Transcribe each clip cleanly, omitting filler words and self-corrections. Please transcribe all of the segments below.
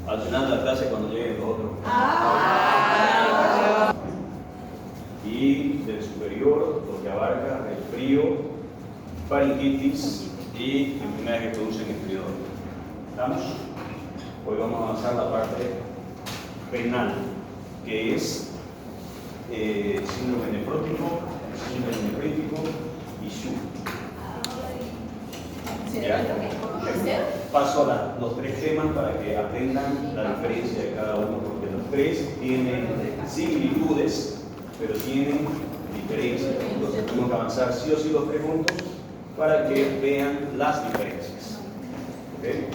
al final de la clase cuando lleguen los otros. Y del superior, lo que abarca el frío, faringitis y enfermedades que producen estridor. ¿Estamos? Hoy vamos a avanzar la parte renal, que es síndrome nefrótico, síndrome nefrítico y SHU. ¿Ya? Paso a los tres temas para que aprendan la diferencia de cada uno, porque los tres tienen similitudes, pero tienen diferencias. Entonces tenemos que avanzar sí o sí los tres juntos para que vean las diferencias. ¿Okay?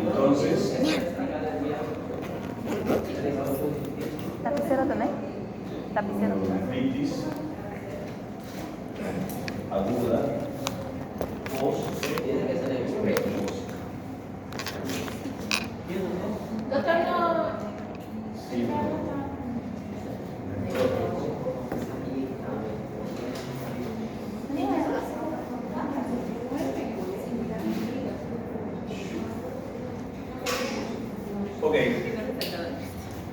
Entonces, ¿Tapicero tenés? ¿Tapicero? nefritis aguda, Doctor, no. Ok,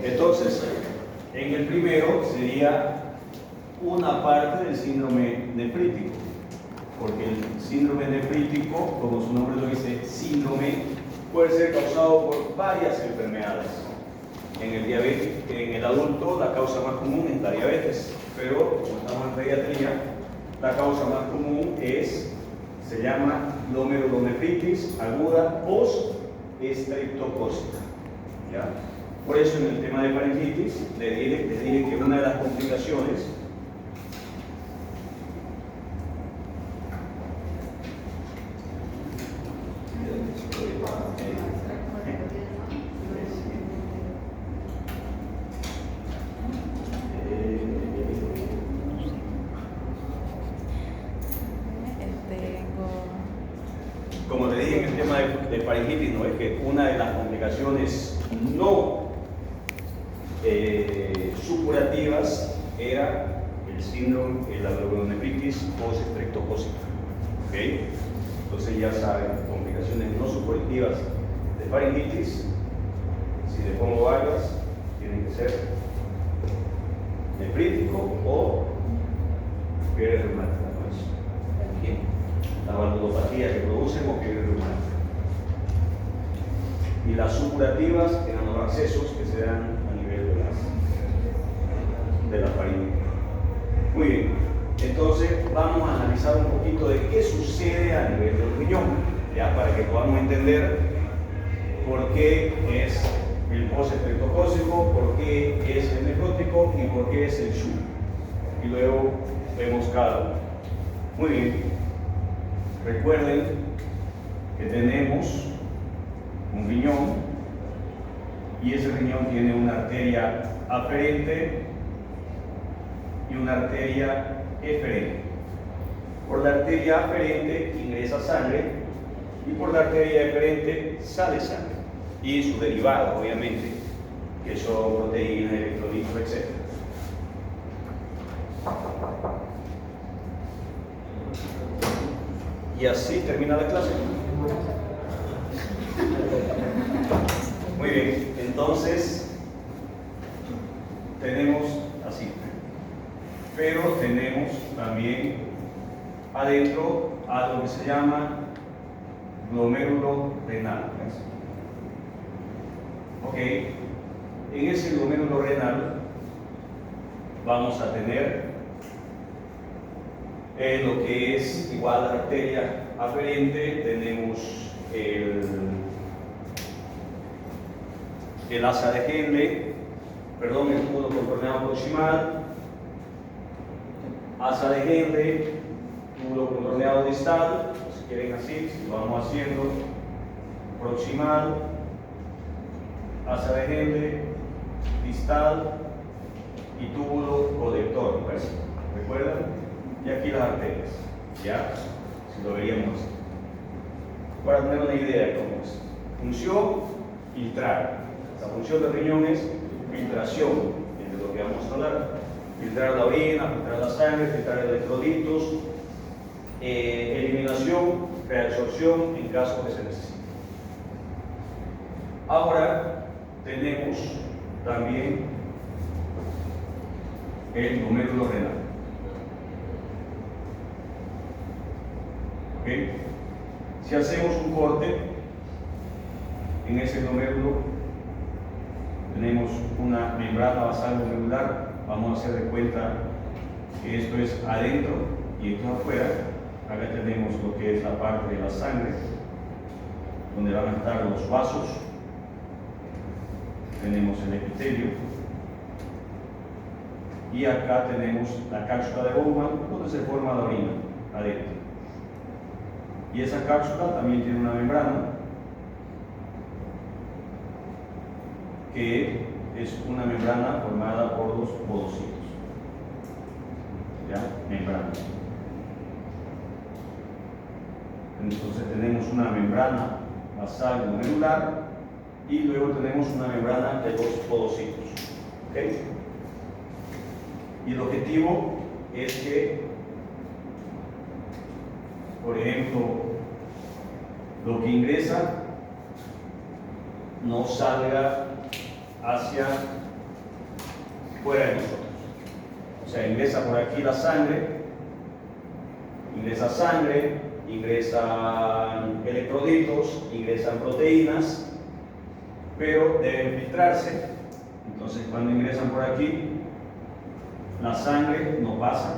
entonces en el primero sería una parte del síndrome nefrítico, porque el síndrome nefrítico, como su nombre lo dice, síndrome, puede ser causado por varias enfermedades. En el adulto la causa más común es la diabetes, pero como estamos en pediatría, la causa más común se llama glomerulonefritis aguda post-estreptocócica. ¿Ya? Por eso en el tema de faringitis les dije que una de las complicaciones como te dije en el tema de faringitis, no es que una de las complicaciones no supurativas era el síndrome de la glomerulonefritis post-estreptocócica. ¿Okay? Entonces ya saben, complicaciones no supurativas de faringitis, si le pongo varias, tienen que ser nefrítico o fiebre reumática. La valvulopatía que producen o fiebre reumática. Y las supurativas eran los accesos que se dan a nivel de la faringe. Muy bien, entonces vamos a analizar un poquito de qué sucede a nivel del riñón, ya para que podamos entender por qué es el post-estreptocócico, por qué es el nefrótico y por qué es el SHU. Y luego vemos cada uno. Muy bien. Recuerden que tenemos un riñón y ese riñón tiene una arteria aferente y una arteria eferente. Por la arteria aferente ingresa sangre y por la arteria eferente sale sangre y sus derivados, obviamente, que son proteínas, electrolitos, etc. Y así termina la clase. Muy bien, entonces tenemos así, pero tenemos también adentro algo que se llama glomérulo renal. Ok, en ese glomérulo renal vamos a tener lo que es igual a la arteria aferente, tenemos el asa de Henle, perdón, el túbulo contorneado proximal, asa de Henle, túbulo contorneado distal, si quieren así, si lo vamos haciendo, proximal, asa de Henle, distal y túbulo colector, ¿pues? ¿Recuerdan? Y aquí las arterias, ¿ya? Si lo veríamos así. Para tener una idea de cómo es. Función, filtrar. La función del riñón es filtración, es de lo que vamos a hablar. Filtrar la orina, filtrar la sangre, filtrar electrolitos, eliminación, reabsorción en caso que se necesite. Ahora tenemos también el glomérulo renal. ¿Ok? Si hacemos un corte en ese glomérulo, tenemos una membrana basal glomerular. Vamos a hacer de cuenta que esto es adentro y esto es afuera. Acá tenemos lo que es la parte de la sangre, donde van a estar los vasos. Tenemos el epitelio. Y acá tenemos la cápsula de Bowman, donde se forma la orina adentro. Y esa cápsula también tiene una membrana, que es una membrana formada por los podocitos. ¿Ya? Membrana. Entonces tenemos una membrana basal glomerular y luego tenemos una membrana de los podocitos. ¿Okay? Y el objetivo es que, por ejemplo, lo que ingresa no salga hacia fuera de nosotros. O sea, ingresa por aquí la sangre, ingresan electrolitos, ingresan proteínas, pero deben filtrarse. Entonces, cuando ingresan por aquí, la sangre no pasa,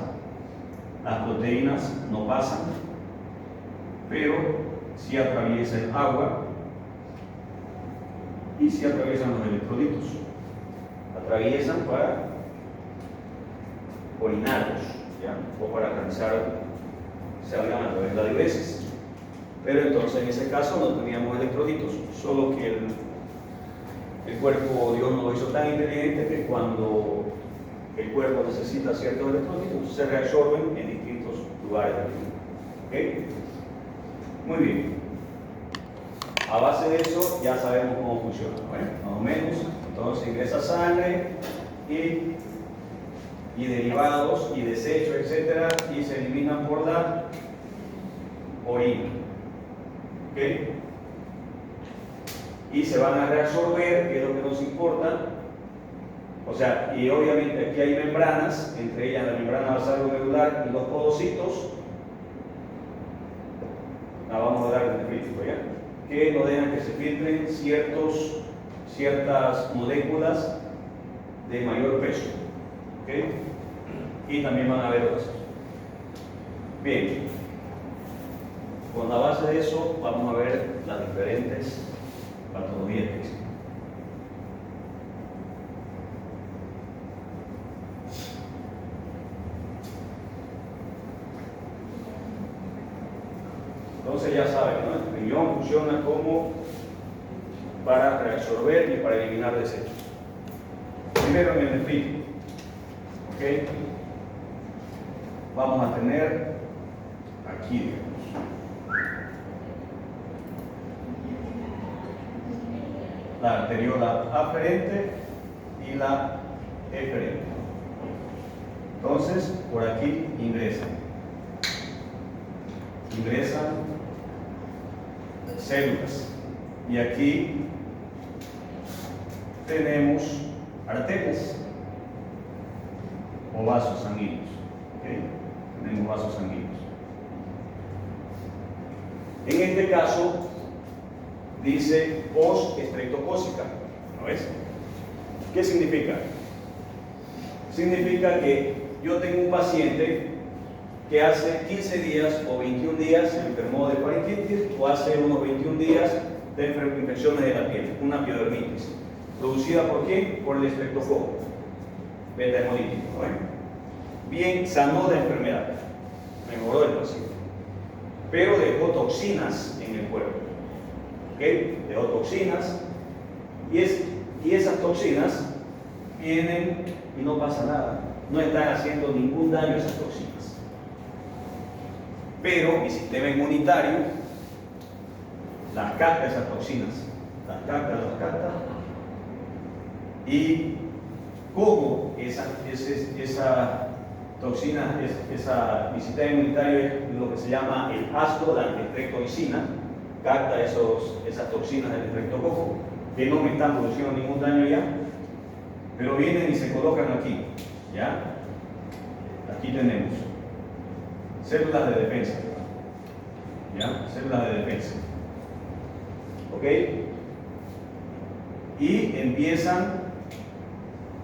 las proteínas no pasan, pero sí atraviesa el agua y sí atraviesan los electrolitos. Atraviesan para orinarlos, ¿ya? O para realizar, salgan a través de la diuresis. Pero entonces en ese caso no teníamos electrolitos, solo que el cuerpo, Dios nos lo hizo tan inteligente que cuando el cuerpo necesita ciertos electrolitos se reabsorben en distintos lugares del cuerpo. ¿Ok? Muy bien. A base de eso ya sabemos cómo funciona, ¿no? Más o menos. Entonces ingresa sangre y derivados y desechos, etcétera, y se eliminan por la orina. ¿Ok? Y se van a reabsorber, que es lo que nos importa. O sea, y obviamente aquí hay membranas, entre ellas la membrana basal glomerular y los podocitos. La vamos a dar en el filtro, ¿ya? Que no dejan que se filtren ciertas moléculas de mayor peso. ¿Ok? Y también van a haber otras. Bien. Con la base de eso vamos a ver las diferentes patologías que existen. Entonces ya saben, ¿no? El riñón funciona como para reabsorber y para eliminar desechos. Primero en el nefrito. ¿Ok? Vamos a tener aquí, digamos, la arteriola aferente y la eferente. Entonces, por aquí ingresan células y aquí tenemos arterias o vasos sanguíneos. ¿Okay? Tenemos vasos sanguíneos. En este caso dice os estreptocócica, ¿no ves? ¿Qué significa? Significa que yo tengo un paciente que hace 15 días o 21 días se enfermó de faringitis o hace unos 21 días de infecciones de la piel, una piodermitis. ¿Producida por quién? Por el estreptococo beta hemolítico, ¿no? Bien, sanó la enfermedad, mejoró el paciente, pero dejó toxinas en el cuerpo. ¿Okay? Dejó toxinas y esas toxinas vienen y no pasa nada, no están haciendo ningún daño a esas toxinas. Pero mi sistema inmunitario las capta esas toxinas, las capta, y como esa toxina, mi sistema inmunitario es lo que se llama el ácido, la antistreptomicina, capta esas toxinas del estreptococo que no me están produciendo ningún daño ya, pero vienen y se colocan aquí, ¿ya? Aquí tenemos células de defensa, ¿ya? Células de defensa, ¿ok? Y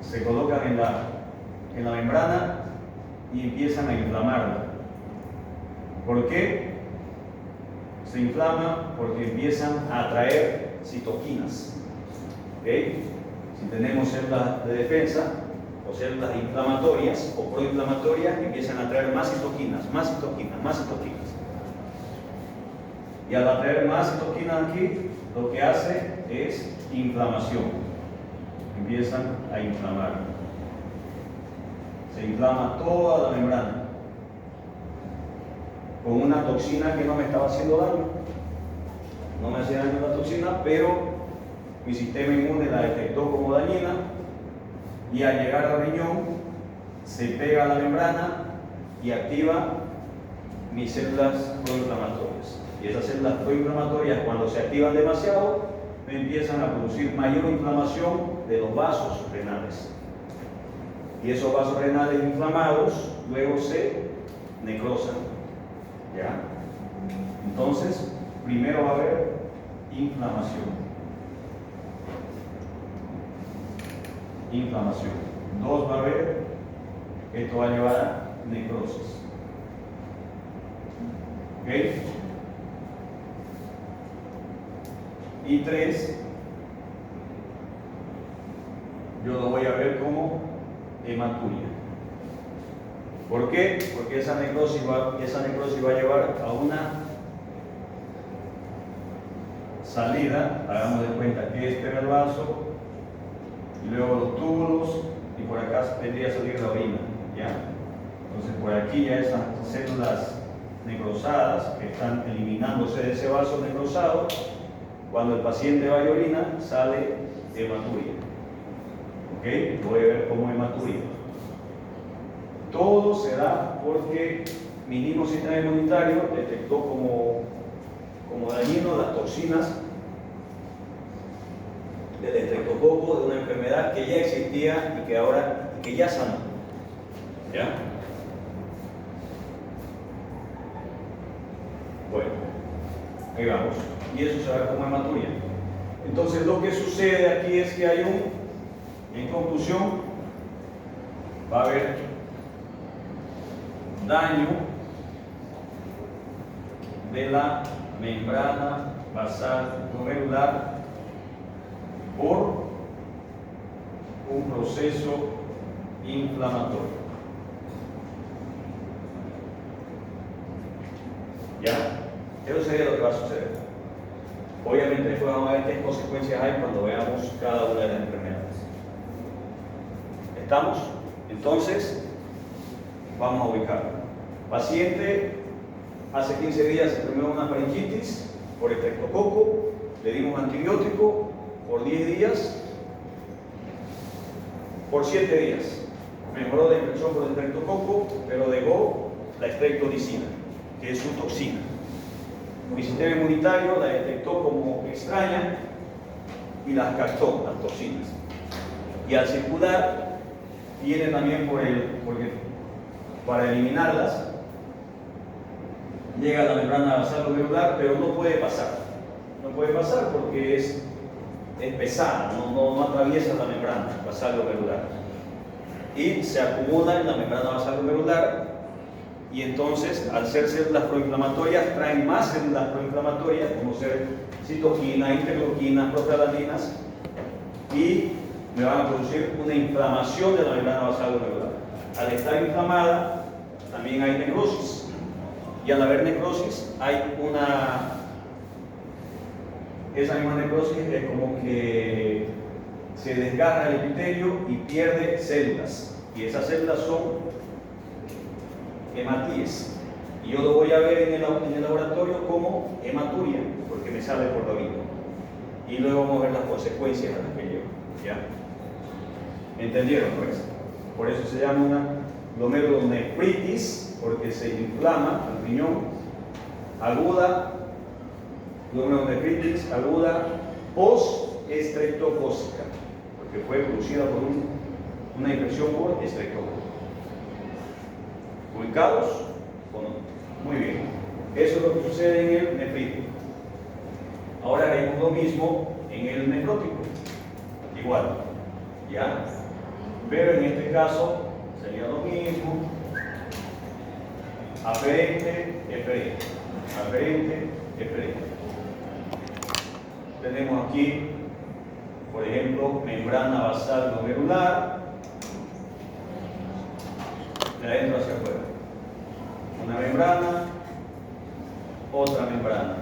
se colocan en la membrana y empiezan a inflamarla. ¿Por qué? Se inflama porque empiezan a atraer citoquinas. ¿Ok? Si tenemos células de defensa o células inflamatorias o proinflamatorias, empiezan a atraer más citoquinas, más citoquinas, más citoquinas. Y al atraer más citoquinas aquí, lo que hace es inflamación. Empiezan a inflamar. Se inflama toda la membrana con una toxina que no me estaba haciendo daño. No me hacía daño la toxina, pero mi sistema inmune la detectó como dañina y al llegar al riñón se pega a la membrana y activa mis células proinflamatorias. Y esas células proinflamatorias, cuando se activan demasiado, me empiezan a producir mayor inflamación de los vasos renales. Y esos vasos renales inflamados luego se necrosan. ¿Ya? Entonces, primero va a haber inflamación. Inflamación. 2 va a haber, esto va a llevar a necrosis. ¿Ok? Y 3, yo lo voy a ver como hematuria. ¿Por qué? Porque esa necrosis va a llevar a una salida. Hagamos de cuenta que este era el vaso, y luego los túbulos, y por acá tendría que salir la orina, ¿ya? Entonces por aquí ya esas células necrosadas que están eliminándose de ese vaso necrosado, cuando el paciente va a orina, sale hematuria. ¿Ok? Lo voy a ver como hematuria. Todo se da porque mi mismo sistema inmunitario detectó como dañino las toxinas del estreptococo de una enfermedad que ya existía y que ya sanó. ¿Ya? Bueno, ahí vamos. Y eso se da como hematuria. Entonces lo que sucede aquí es que en conclusión, va a haber daño de la membrana basal glomerular por un proceso inflamatorio. ¿Ya? Eso sería lo que va a suceder. Obviamente después vamos a ver qué consecuencias hay cuando veamos cada una de las enfermedades. ¿Estamos? Entonces, vamos a ubicar. Paciente, hace 15 días se enfermó una faringitis por estreptococo, le dimos antibiótico por 10 días, por 7 días. Mejoró la infección por el estreptococo, pero dejó la streptolicina, que es su toxina. Mi sistema inmunitario la detectó como extraña y las captó, las toxinas. Y al circular, viene también porque para eliminarlas, llega a la membrana basal glomerular, pero no puede pasar. No puede pasar porque es pesada, no atraviesa la membrana basal glomerular. Y se acumula en la membrana basal glomerular, y entonces, al ser células proinflamatorias, traen más células proinflamatorias, como ser citoquinas, interleuquinas, prostaglandinas, y me van a producir una inflamación de la membrana basal glomerular. Al estar inflamada, también hay necrosis. Y al haber necrosis, esa misma necrosis es como que se desgarra el epitelio y pierde células. Y esas células son hematíes. Y yo lo voy a ver en el laboratorio como hematuria, porque me sale por la orina. Y luego vamos a ver las consecuencias a las que lleva. ¿Ya? ¿Entendieron, pues? Por eso se llama una glomerulonefritis, porque se inflama el riñón. Aguda, glomerulonefritis aguda post estreptocócica, porque fue producida por una infección por estreptococcus. ¿Ubicados o no? Muy bien. Eso es lo que sucede en el nefrito. Ahora haremos lo mismo en el nefrótico. Igual. ¿Ya? Pero en este caso sería lo mismo. Aferente, eferente. Aferente, eferente. Tenemos aquí, por ejemplo, membrana basal glomerular, de adentro hacia afuera. Una membrana, otra membrana.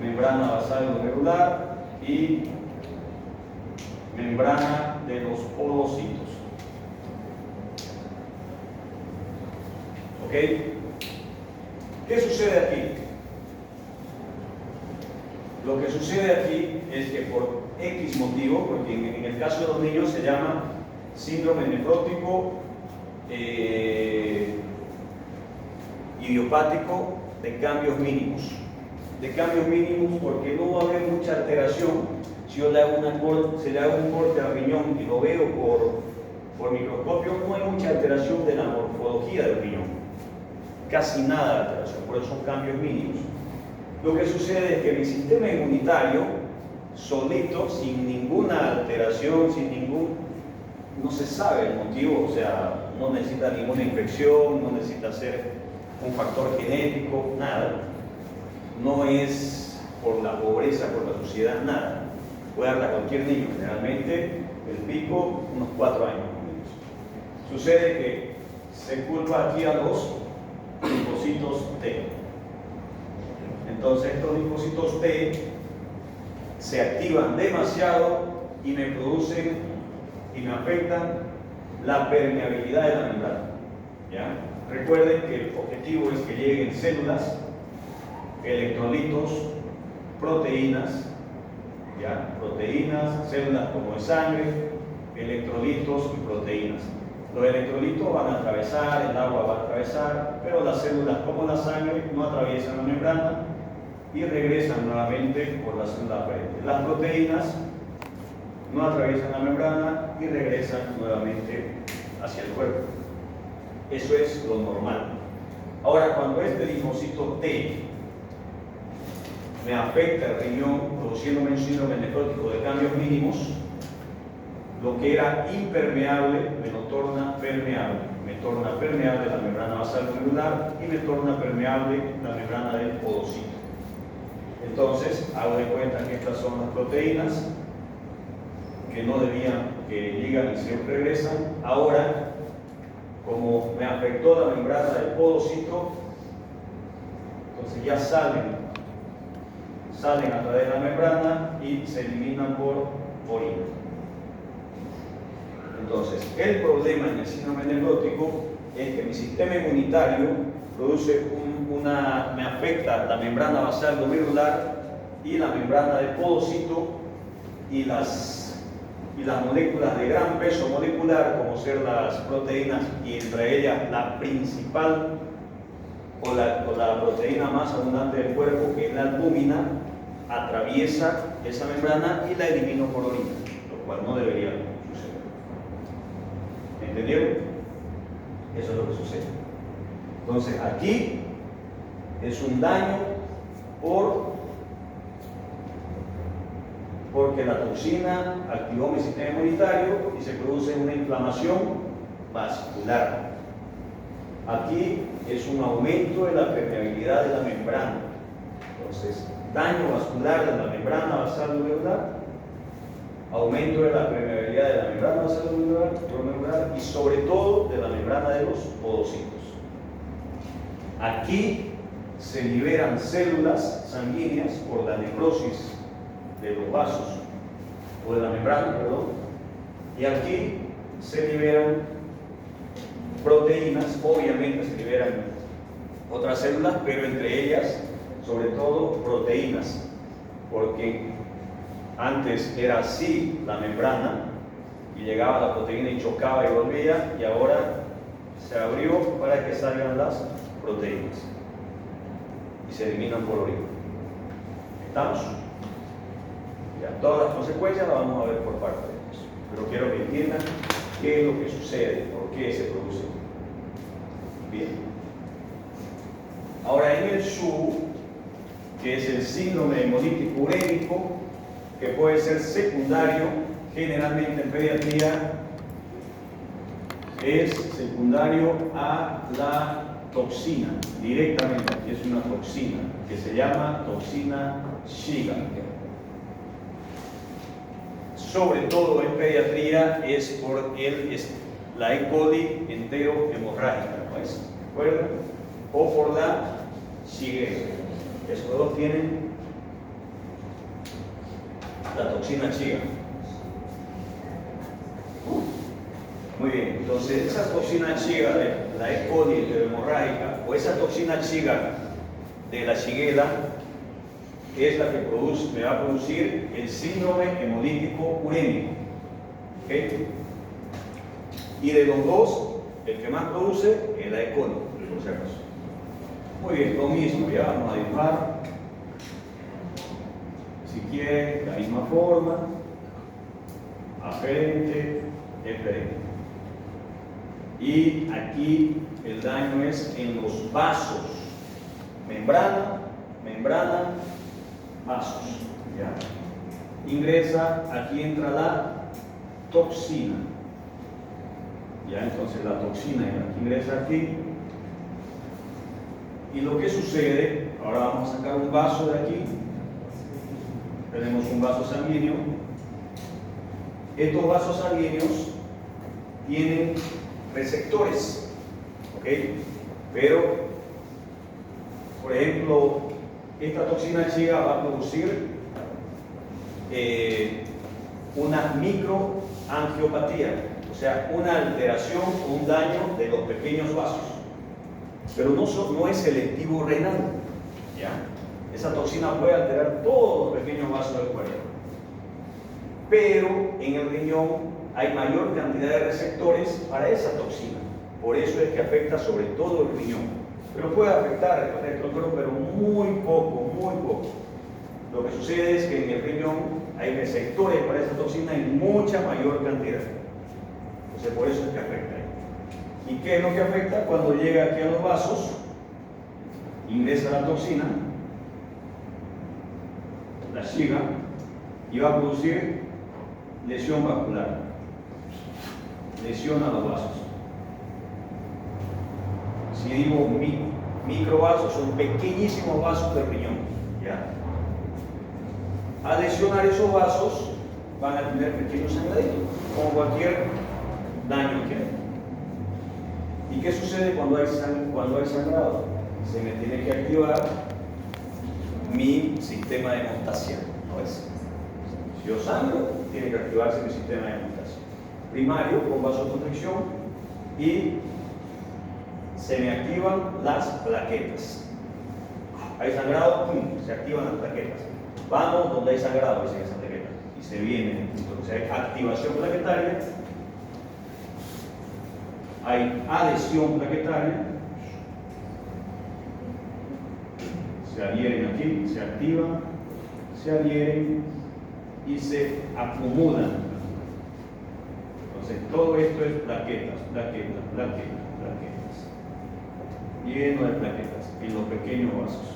Membrana basal glomerular y membrana de los podocitos. ¿Ok? ¿Qué sucede aquí? Lo que sucede aquí es que por X motivo, porque en el caso de los niños se llama síndrome nefrótico idiopático de cambios mínimos. De cambios mínimos porque no va a haber mucha alteración. Si yo le hago un corte al riñón y lo veo por microscopio, no hay mucha alteración de la morfología del riñón. Casi nada de alteración, por eso son cambios mínimos. Lo que sucede es que mi sistema inmunitario, solito, sin ninguna alteración, no se sabe el motivo, o sea, no necesita ninguna infección, no necesita ser un factor genético, nada. No es por la pobreza, por la sociedad, nada. Puede darle a cualquier niño, generalmente el pico, unos 4 años más o menos. Sucede que se culpa aquí a los linfocitos T. Entonces estos linfocitos T se activan demasiado y me producen y me afectan la permeabilidad de la membrana. ¿Ya? Recuerden que el objetivo es que lleguen células, electrolitos, proteínas, ¿ya? Proteínas, células como de sangre, electrolitos y proteínas. Los electrolitos van a atravesar, el agua va a atravesar, pero las células como la sangre no atraviesan la membrana y regresan nuevamente por la célula aferente. Las proteínas no atraviesan la membrana y regresan nuevamente hacia el cuerpo. Eso es lo normal. Ahora, cuando este linfocito T me afecta el riñón, produciéndome un síndrome nefrótico de cambios mínimos, lo que era impermeable me lo torna permeable. Me torna permeable la membrana basal glomerular y me torna permeable la membrana del podocito. Entonces, hago de cuenta que estas son las proteínas que no debían, que llegan y siempre regresan. Ahora, como me afectó la membrana del podocito, entonces ya salen a través de la membrana y se eliminan por orina. Entonces, el problema en el síndrome nefrótico es que mi sistema inmunitario produce me afecta la membrana basal glomerular y la membrana del podocito y las moléculas de gran peso molecular, como ser las proteínas, y entre ellas la principal o la proteína más abundante del cuerpo, que es la albúmina, atraviesa esa membrana y la elimino por orina, lo cual no debería suceder. ¿Entendieron? Eso es lo que sucede. Entonces, aquí es un daño porque la toxina activó mi sistema inmunitario y se produce una inflamación vascular. Aquí es un aumento de la permeabilidad de la membrana. Entonces, daño vascular de la membrana basal glomerular, aumento de la permeabilidad de la membrana basal glomerular y sobre todo de la membrana de los podocitos. Aquí se liberan células sanguíneas por la necrosis de los vasos o de la membrana, perdón, y aquí se liberan proteínas. Obviamente se liberan otras células, pero entre ellas sobre todo proteínas, porque antes era así la membrana y llegaba la proteína y chocaba y volvía, y ahora se abrió para que salgan las proteínas y se eliminan por orina. ¿Estamos? Ya, todas las consecuencias las vamos a ver por parte de Dios. Pero quiero que entiendan qué es lo que sucede, por qué se produce. Bien. Ahora, en el SHU, que es el síndrome hemolítico urémico, que puede ser secundario, generalmente en pediatría, es secundario a la toxina, directamente. Aquí es una toxina que se llama toxina Shiga. Sobre todo en pediatría es por la E. coli entero hemorrágica, ¿no es? ¿De acuerdo? O por la Shigella. Esos dos tienen la toxina Shiga. Muy bien, entonces esa toxina Shiga de la E. coli enterohemorrágica o esa toxina Shiga de la Shigella es la que me va a producir el síndrome hemolítico urémico. ¿Okay? Y de los dos, el que más produce es la E. coli, por si acaso. Muy bien, lo mismo, ya vamos a dibujar. Si quieren, la misma forma, aferente, eferente. Y aquí el daño es en los vasos, membrana, vasos. ¿Ya? Ingresa, aquí entra la toxina. ¿Ya? Entonces la toxina ingresa aquí. Y lo que sucede, ahora vamos a sacar un vaso de aquí. Tenemos un vaso sanguíneo. Estos vasos sanguíneos tienen receptores, ¿ok? Pero, por ejemplo, esta toxina Shiga va a producir una microangiopatía, o sea, una alteración o un daño de los pequeños vasos. Pero no es selectivo renal, ¿ya? Esa toxina puede alterar todos los pequeños vasos del cuerpo. Pero en el riñón hay mayor cantidad de receptores para esa toxina. Por eso es que afecta sobre todo el riñón. Pero puede afectar el resto del cuerpo, pero muy poco, muy poco. Lo que sucede es que en el riñón hay receptores para esa toxina en mucha mayor cantidad. Entonces por eso es que afecta. ¿Y qué es lo que afecta? Cuando llega aquí a los vasos, ingresa la toxina, la Shiga, y va a producir lesión vascular. Lesiona los vasos. Si digo microvasos, son pequeñísimos vasos del riñón. ¿Ya? Al lesionar esos vasos, van a tener pequeños sangraditos, como cualquier daño que hay. ¿Y qué sucede cuando hay sangrado? Se me tiene que activar mi sistema de hemostasia, ¿no es? Si yo sangro, tiene que activarse mi sistema de hemostasia primario con vasoconstricción y se me activan las plaquetas. Hay sangrado, ¡pum!, se activan las plaquetas. Vamos donde hay sangrado, dicen esas plaquetas, y se vienen. Entonces hay activación plaquetaria, hay adhesión plaquetaria, se adhieren aquí, se activan, se adhieren y se acumulan. Entonces todo esto es plaquetas, lleno de plaquetas en los pequeños vasos.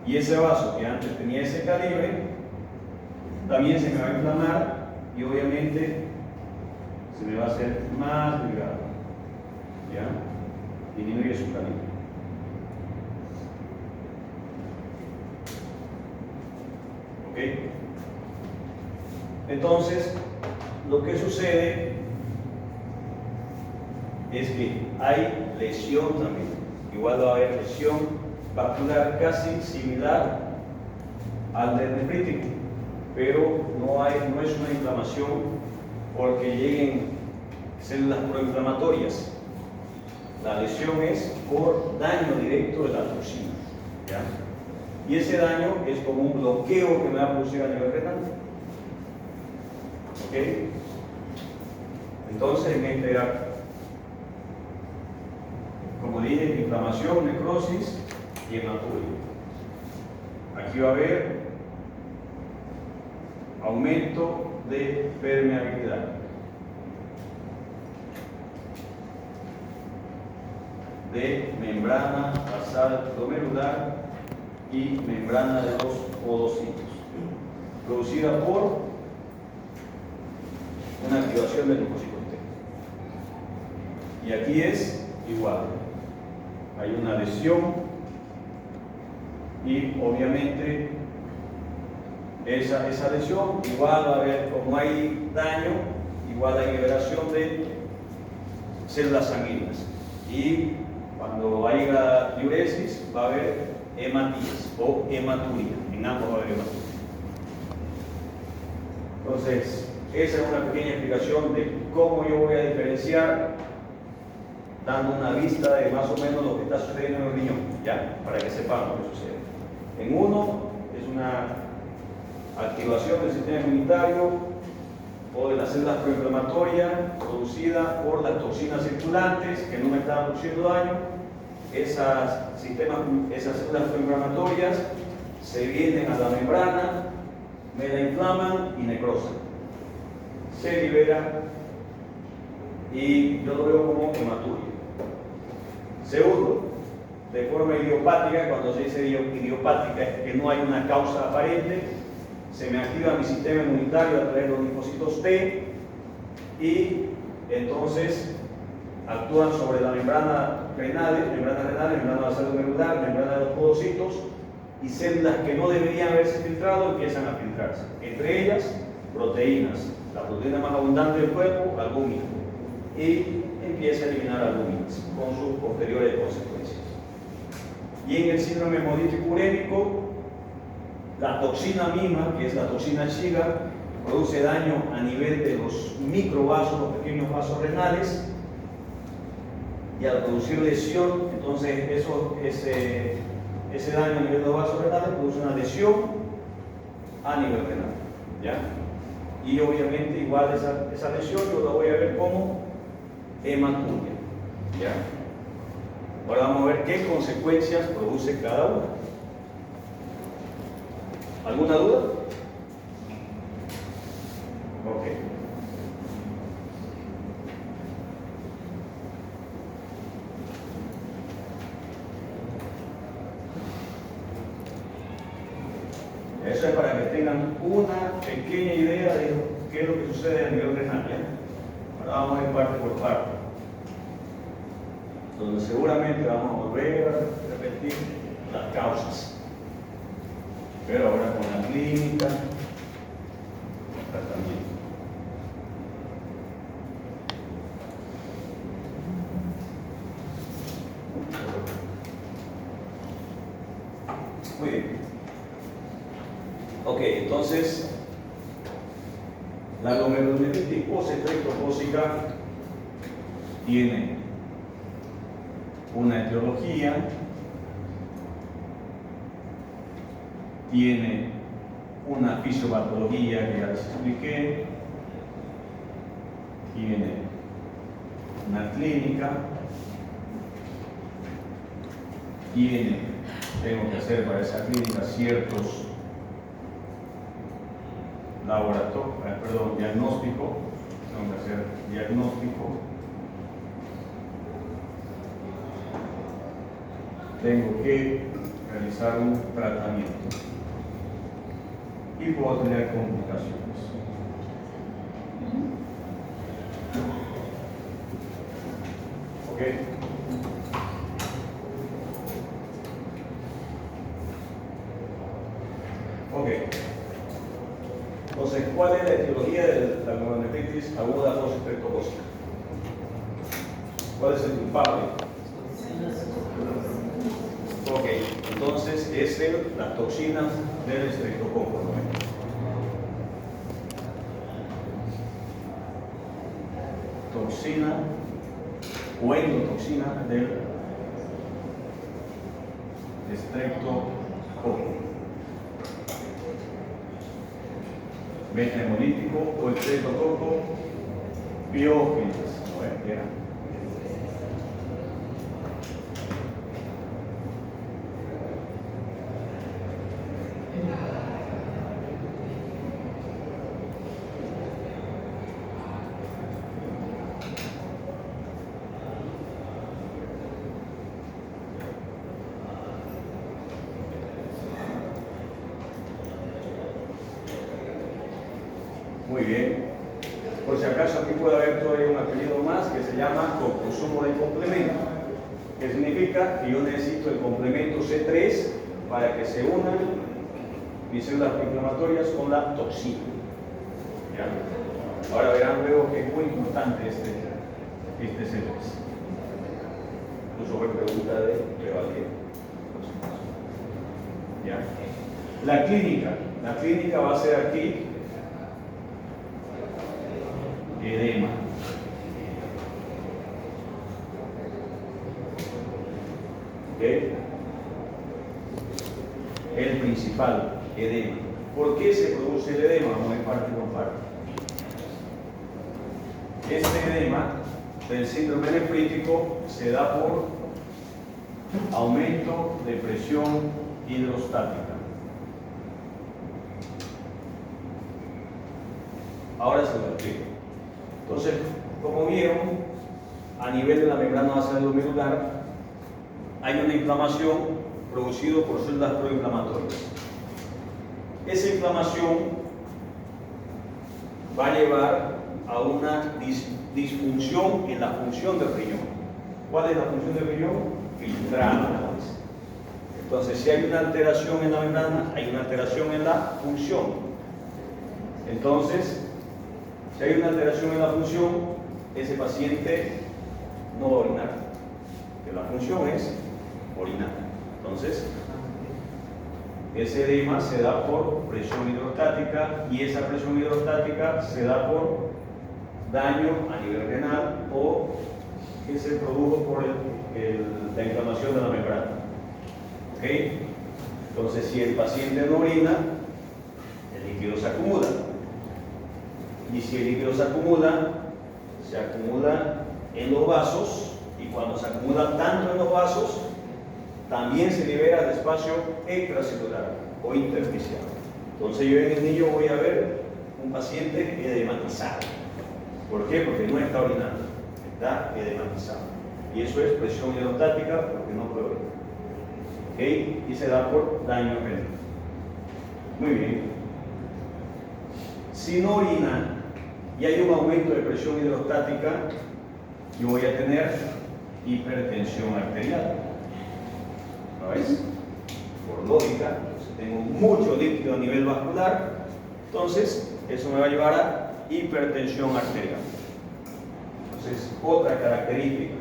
Y ese vaso que antes tenía ese calibre también se me va a inflamar y obviamente se me va a hacer más delgado. ¿Ya? Disminuye su calibre. ¿Ok? Entonces, lo que sucede es que hay lesión también. Igual va a haber lesión vascular casi similar al del nefrítico, pero no es una inflamación porque lleguen células proinflamatorias. La lesión es por daño directo de la toxina. ¿Ya? Y ese daño es como un bloqueo que me va a producir a nivel renal. ¿Ok? Entonces, en este era, como dije, inflamación, necrosis y hematuria. aquí va a haber aumento de permeabilidad. De membrana basal glomerular y membrana de los podocitos, producida por una activación del linfocito T. Y aquí es igual, hay una lesión y obviamente esa lesión igual va a haber, como hay daño, igual hay liberación de células sanguíneas. Y cuando haya diuresis va a haber hematías o hematuria, en ambos va a haber hematuria. Entonces, esa es una pequeña explicación de cómo yo voy a diferenciar, dando una vista de más o menos lo que está sucediendo en el riñón, ¿ya? Para que sepan lo que sucede. En uno es una activación del sistema inmunitario o de las células proinflamatorias producida por las toxinas circulantes que no me están produciendo daño. Esas células proinflamatorias se vienen a la membrana, me la inflaman y necrosan. Se libera y yo lo veo como hematuria. Segundo, de forma idiopática, cuando se dice idiopática es que no hay una causa aparente, se me activa mi sistema inmunitario a través de los linfocitos T y entonces actúan sobre la membrana renal, membrana basal glomerular, membrana de los podocitos y células que no deberían haberse filtrado empiezan a filtrarse. Entre ellas, proteínas, la proteína más abundante del cuerpo, albúmina, y empieza a eliminar albúminas con sus posteriores consecuencias. Y en el síndrome hemolítico urémico, la toxina misma, que es la toxina Shiga, produce daño a nivel de los microvasos, los pequeños vasos renales, y al producir lesión, entonces ese daño a nivel de los vasos renales produce una lesión a nivel renal, ¿ya? Y obviamente igual esa lesión yo la voy a ver como hematuria, ¿ya? Ahora vamos a ver qué consecuencias produce cada una. ¿Alguna duda? Ok. Eso es para que tengan una pequeña idea de qué es lo que sucede a nivel renal, ¿ya? Ahora vamos a ir parte por parte, donde seguramente vamos a volver a repetir las causas. Pero ahora con la clínica, tratamiento. Muy bien. Ok, entonces, la glomerulonefritis postestreptocócica tiene una etiología, tiene una fisiopatología que ya les expliqué, tiene una clínica, tengo que hacer para esa clínica ciertos diagnóstico, tengo que hacer diagnóstico, tengo que realizar un tratamiento y puedo tener complicaciones. ¿Ok? Ok. Entonces, ¿cuál es la etiología de la glomerulonefritis aguda postestreptocócica? ¿Cuál es el culpable? Ok, entonces es las toxinas del estreptococo, ¿no? Toxina o endotoxina del estreptococo. Beta hemolítico o estreptococo biógenes, ¿no? ¿Ya? Muy bien. Por si acaso aquí puede haber todavía un apellido más que se llama coconsumo de complemento, que significa que yo necesito el complemento C3 para que se unan mis células inflamatorias con la toxina. ¿Ya? Ahora verán luego que es muy importante este C3. Incluso fue pregunta de Revalqué. ¿Ya? La clínica va a ser aquí edema. ¿Okay? El principal, edema. ¿Por qué se produce el edema? Vamos a ver parte por parte. Este edema del síndrome nefrítico se da por aumento de presión hidrostática. Ahora se lo explico. Entonces, como vieron, a nivel de la membrana basal glomerular hay una inflamación producida por células proinflamatorias. Esa inflamación va a llevar a una disfunción en la función del riñón. ¿Cuál es la función del riñón? Filtrar. Entonces, si hay una alteración en la membrana, hay una alteración en la función. Entonces, si hay una alteración en la función, ese paciente no va a orinar. Que la función es orinar. Entonces, ese edema se da por presión hidrostática y esa presión hidrostática se da por daño a nivel renal o que se produjo por la inflamación de la membrana. ¿Ok? Entonces, si el paciente no orina, el líquido se acumula. Y si el líquido se acumula en los vasos, y cuando se acumula tanto en los vasos, también se libera el espacio extracelular o intersticial. Entonces yo en el niño voy a ver un paciente edematizado. ¿Por qué? Porque no está orinando, está edematizado. Y eso es presión hidrostática porque no puede orinar. ¿Okay? Y se da por daño renal. Muy bien. Si no orina y hay un aumento de presión hidrostática, yo voy a tener hipertensión arterial. ¿No es? Por lógica, si tengo mucho líquido a nivel vascular, entonces eso me va a llevar a hipertensión arterial. Entonces, otra característica.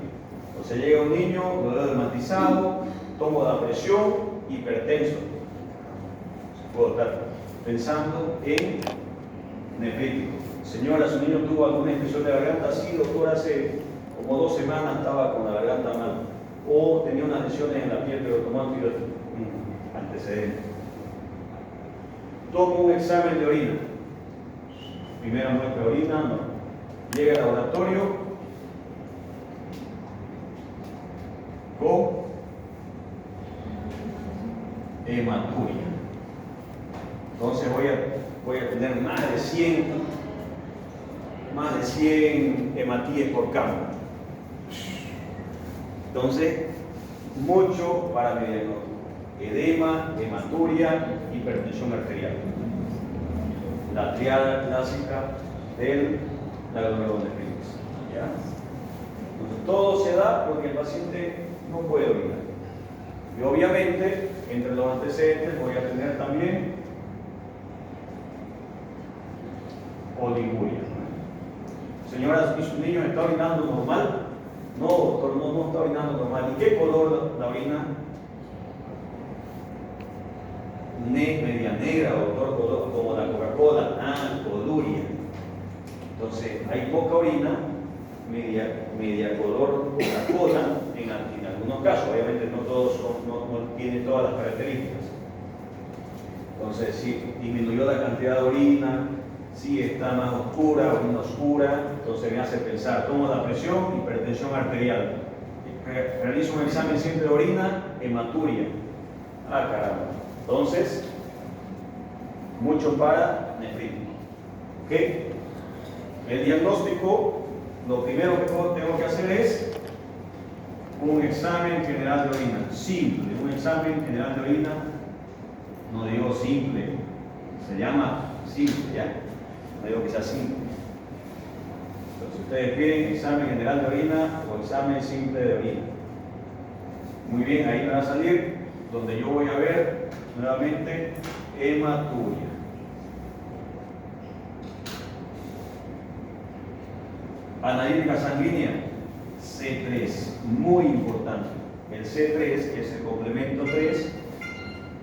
Entonces llega un niño, lo veo edematizado, tomo la presión, hipertenso. Puedo estar pensando en nefrítico. Señora, su niño tuvo alguna infección de garganta. Sí, doctor, hace como 2 semanas estaba con la garganta mal. O tenía unas lesiones en la piel, pero tomó antibióticos. Antecedente. Tomo un examen de orina. Primera muestra de orina, no. Llega al laboratorio con hematuria. Entonces voy a tener más de 100 hematíes por campo. Entonces, mucho para mi diagnóstico. Edema, hematuria, hipertensión arterial. La triada clásica de la glomerulonefritis. ¿Ya? Entonces, todo se da porque el paciente no puede orinar. Y obviamente, entre los antecedentes voy a tener también oliguria. Señora, ¿y su niño está orinando normal? No, doctor, no está orinando normal. ¿Y qué color la orina? Media negra, doctor, como la Coca-Cola. Coluria. Entonces, hay poca orina, media color Coca-Cola en algunos casos. Obviamente no todos no tienen todas las características. Entonces, si disminuyó la cantidad de orina, si está más oscura, orina oscura, entonces me hace pensar, tomo la presión, hipertensión arterial. Realizo un examen siempre de orina, hematuria. Caramba. Entonces, mucho para nefrítico. ¿Ok? El diagnóstico, lo primero que tengo que hacer es un examen general de orina. Simple, un examen general de orina, no digo simple, se llama simple, ¿ya? no digo que sea 5. Entonces ustedes piden examen general de orina o examen simple de orina. Muy bien, ahí me va a salir donde yo voy a ver nuevamente hematuria. Analítica sanguínea, C3, muy importante. El C3, que es el complemento 3,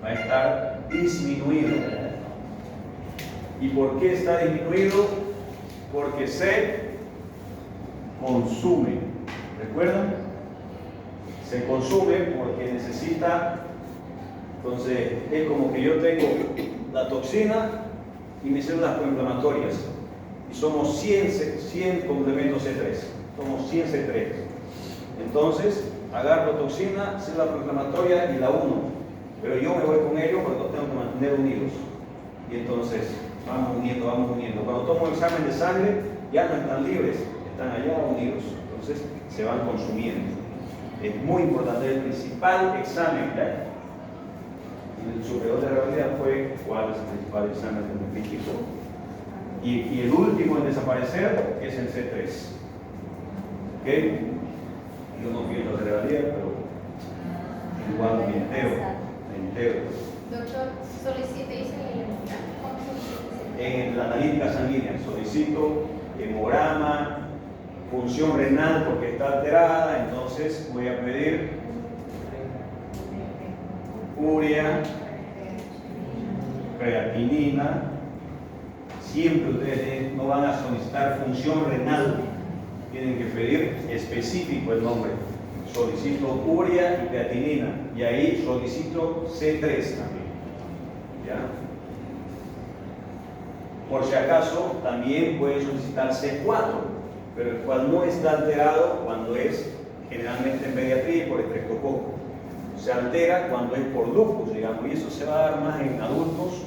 va a estar disminuido. ¿Y por qué está disminuido? Porque se consume. ¿Recuerdan? Se consume porque necesita. Entonces, es como que yo tengo la toxina y mis células proinflamatorias. Y somos 100 complementos C3. Somos 100 C3. Entonces, agarro toxina, célula proinflamatoria y la uno. Pero yo me voy con ellos porque los tengo que mantener unidos. Y entonces, vamos uniendo, vamos uniendo. Cuando tomo el examen de sangre, ya no están libres, están allá unidos. Entonces, se van consumiendo. Es muy importante. El principal examen, ¿ya? El superior de la realidad fue cuál es el principal examen hemopítico. Y el último en desaparecer es el C3. ¿Ok? Yo no quiero de realidad, pero igual me entero. Doctor, solicite ese En la analítica sanguínea solicito hemograma, función renal porque está alterada, entonces voy a pedir urea, creatinina. Siempre ustedes no van a solicitar función renal, tienen que pedir específico el nombre. Solicito urea y creatinina, y ahí solicito C3 también. ¿Ya? Por si acaso, también puede solicitar C4, pero el cual no está alterado cuando es generalmente en pediatría y por estreptococo. Se altera cuando es por lupus, digamos, y eso se va a dar más en adultos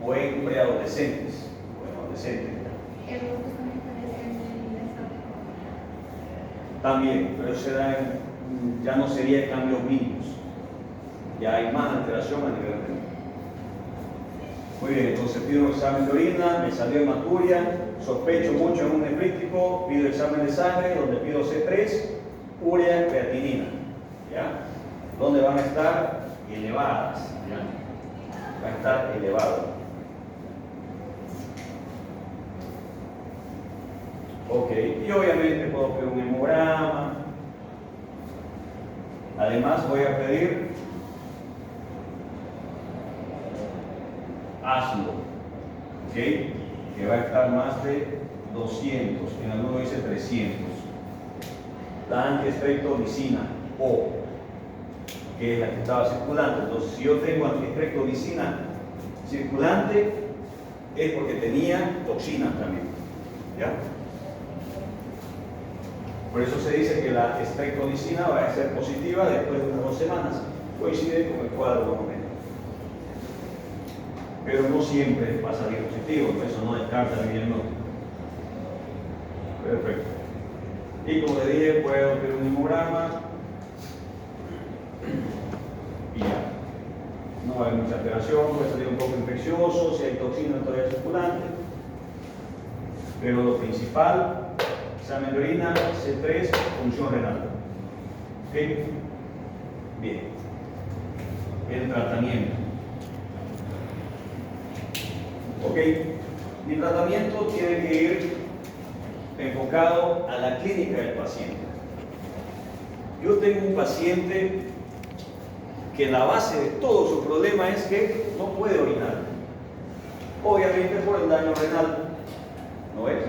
o en preadolescentes. El lupus también parece en el También, pero se da ya no sería cambios mínimos. Ya hay más alteración a nivel renal. Muy bien, entonces pido un examen de orina, me salió hematuria, sospecho mucho en un nefrítico, pido examen de sangre, donde pido C3, urea, creatinina. ¿Ya? ¿Dónde van a estar? Elevadas. ¿Ya? Va a estar elevado. Ok, y obviamente puedo pedir un hemograma. Además voy a pedir ácido, ¿ok? Que va a estar más de 200, en alguno dice 300. La antiestreptomicina O, que es la que estaba circulante. Entonces, si yo tengo antiestreptomicina circulante, es porque tenía toxinas también, ¿ya? Por eso se dice que la estreptomicina va a ser positiva después de unas 2 semanas. Coincide con el cuadro más o menos. Pero no siempre va a salir positivo, eso no descarta el diagnóstico. Perfecto. Y como le dije, puedo pedir un hemograma y ya. No va a haber mucha alteración, puede salir un poco infeccioso, si hay toxina todavía circulante. Pero lo principal, examen de orina, C3, función renal. ¿Ok? Bien. El tratamiento. ¿Ok? Mi tratamiento tiene que ir enfocado a la clínica del paciente. Yo tengo un paciente que la base de todo su problema es que no puede orinar. Obviamente por el daño renal, ¿no es?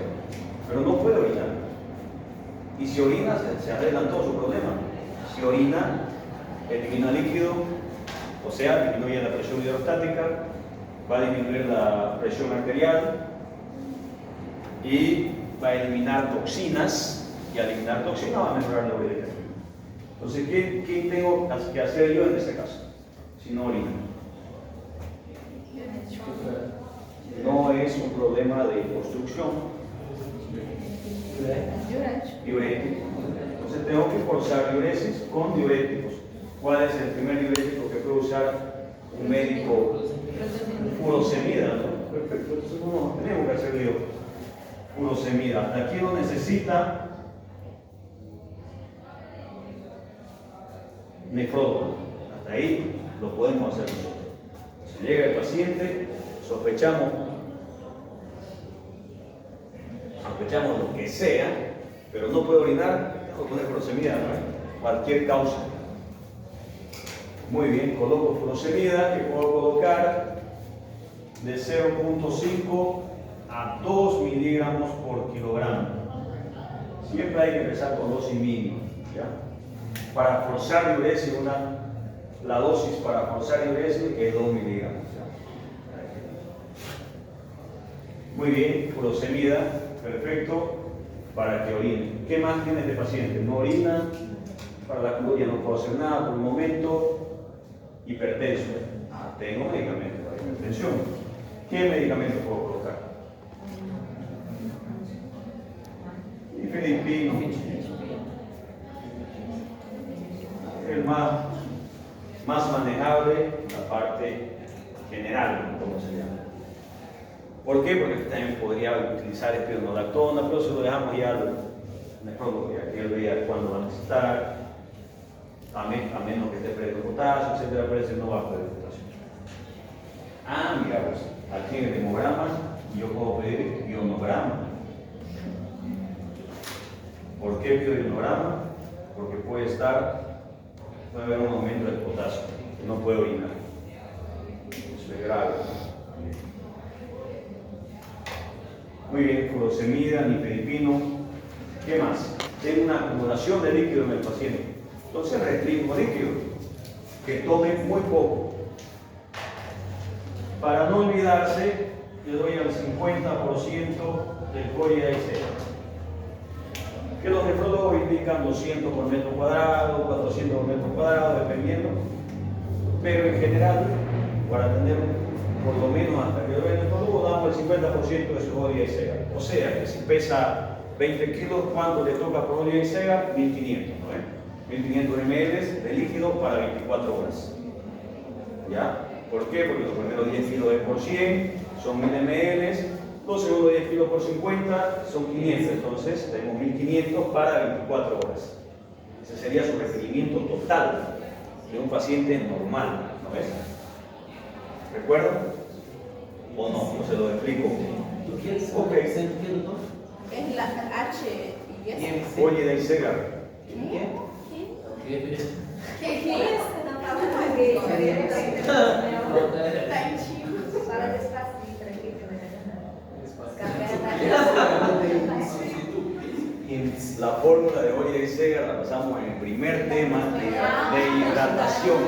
Pero no puede orinar. Y si orina, se arregla todo su problema. Si orina, elimina líquido, o sea, disminuye la presión hidrostática, va a disminuir la presión arterial y va a eliminar toxinas, y al eliminar toxinas va a mejorar la urea. Entonces, ¿qué tengo que hacer yo en este caso? Si no orina. No es un problema de obstrucción. Diurético. Entonces tengo que forzar diuresis con diuréticos. ¿Cuál es el primer diurético que puede usar un médico? Furosemida, ¿no? Perfecto. Entonces no tenemos que hacer lío. furosemida. Hasta aquí lo necesita nefrólogo. Hasta ahí lo podemos hacer nosotros. Si llega el paciente, sospechamos lo que sea, pero no puede orinar, tengo que poner furosemida, ¿no? Cualquier causa. Muy bien, coloco furosemida, que puedo colocar de 0.5 a 2 miligramos por kilogramo. Siempre hay que empezar con dosis mínima, ¿ya? Para forzar diuresis, la dosis para forzar diuresis es 2 miligramos. ¿Ya? Muy bien, furosemida, perfecto, para que orine. ¿Qué más tiene este paciente? No orina, para la colonia no puedo hacer nada por el momento. Hipertenso. Tengo medicamento para hipertensión. ¿Qué medicamento puedo colocar? Nifedipino. El más manejable, la parte general, como se llama. ¿Por qué? Porque también podría utilizar espironolactona, pero se lo dejamos ya al nefrólogo, ya que él vea cuándo va a necesitar. A menos que esté perdiendo potasio, etcétera, pero ese no va a perder potasio. Mira, pues, aquí en el hemograma yo puedo pedir ionograma. ¿Por qué pido ionograma? Porque puede haber un aumento del potasio, que no puede orinar. Eso es grave. Muy bien, furosemida, nifedipino. ¿Qué más? Tengo una acumulación de líquido en el paciente. Entonces restringo líquido, que tome muy poco. Para no olvidarse, le doy al 50% del coria y cera. Que los nefrólogos indican 200 por metro cuadrado, 400 por metro cuadrado, dependiendo. Pero en general, para tener por lo menos hasta que lo vea el nefrólogo, damos el 50% de su coria y cera. O sea, que si pesa 20 kilos, ¿cuánto le toca por coria y cera? 1500, ¿no es? 1500 ml de líquido para 24 horas. ¿Ya? ¿Por qué? Porque los primeros 10 kilos es por 100, son 1000 ml, los segundos 10 kilos por 50 son 500, entonces tenemos 1500 para 24 horas. Ese sería su requerimiento total de un paciente normal, ¿no ves? ¿Recuerdan? ¿O no? No se lo explico. ¿Tú quieres? Ok. Es la H y S. Oye, de Segar. ¿Qué es? Está en chivo. Para despacito, tranquilo. La fórmula de Oye y Segar la pasamos en el primer tema de hidratación.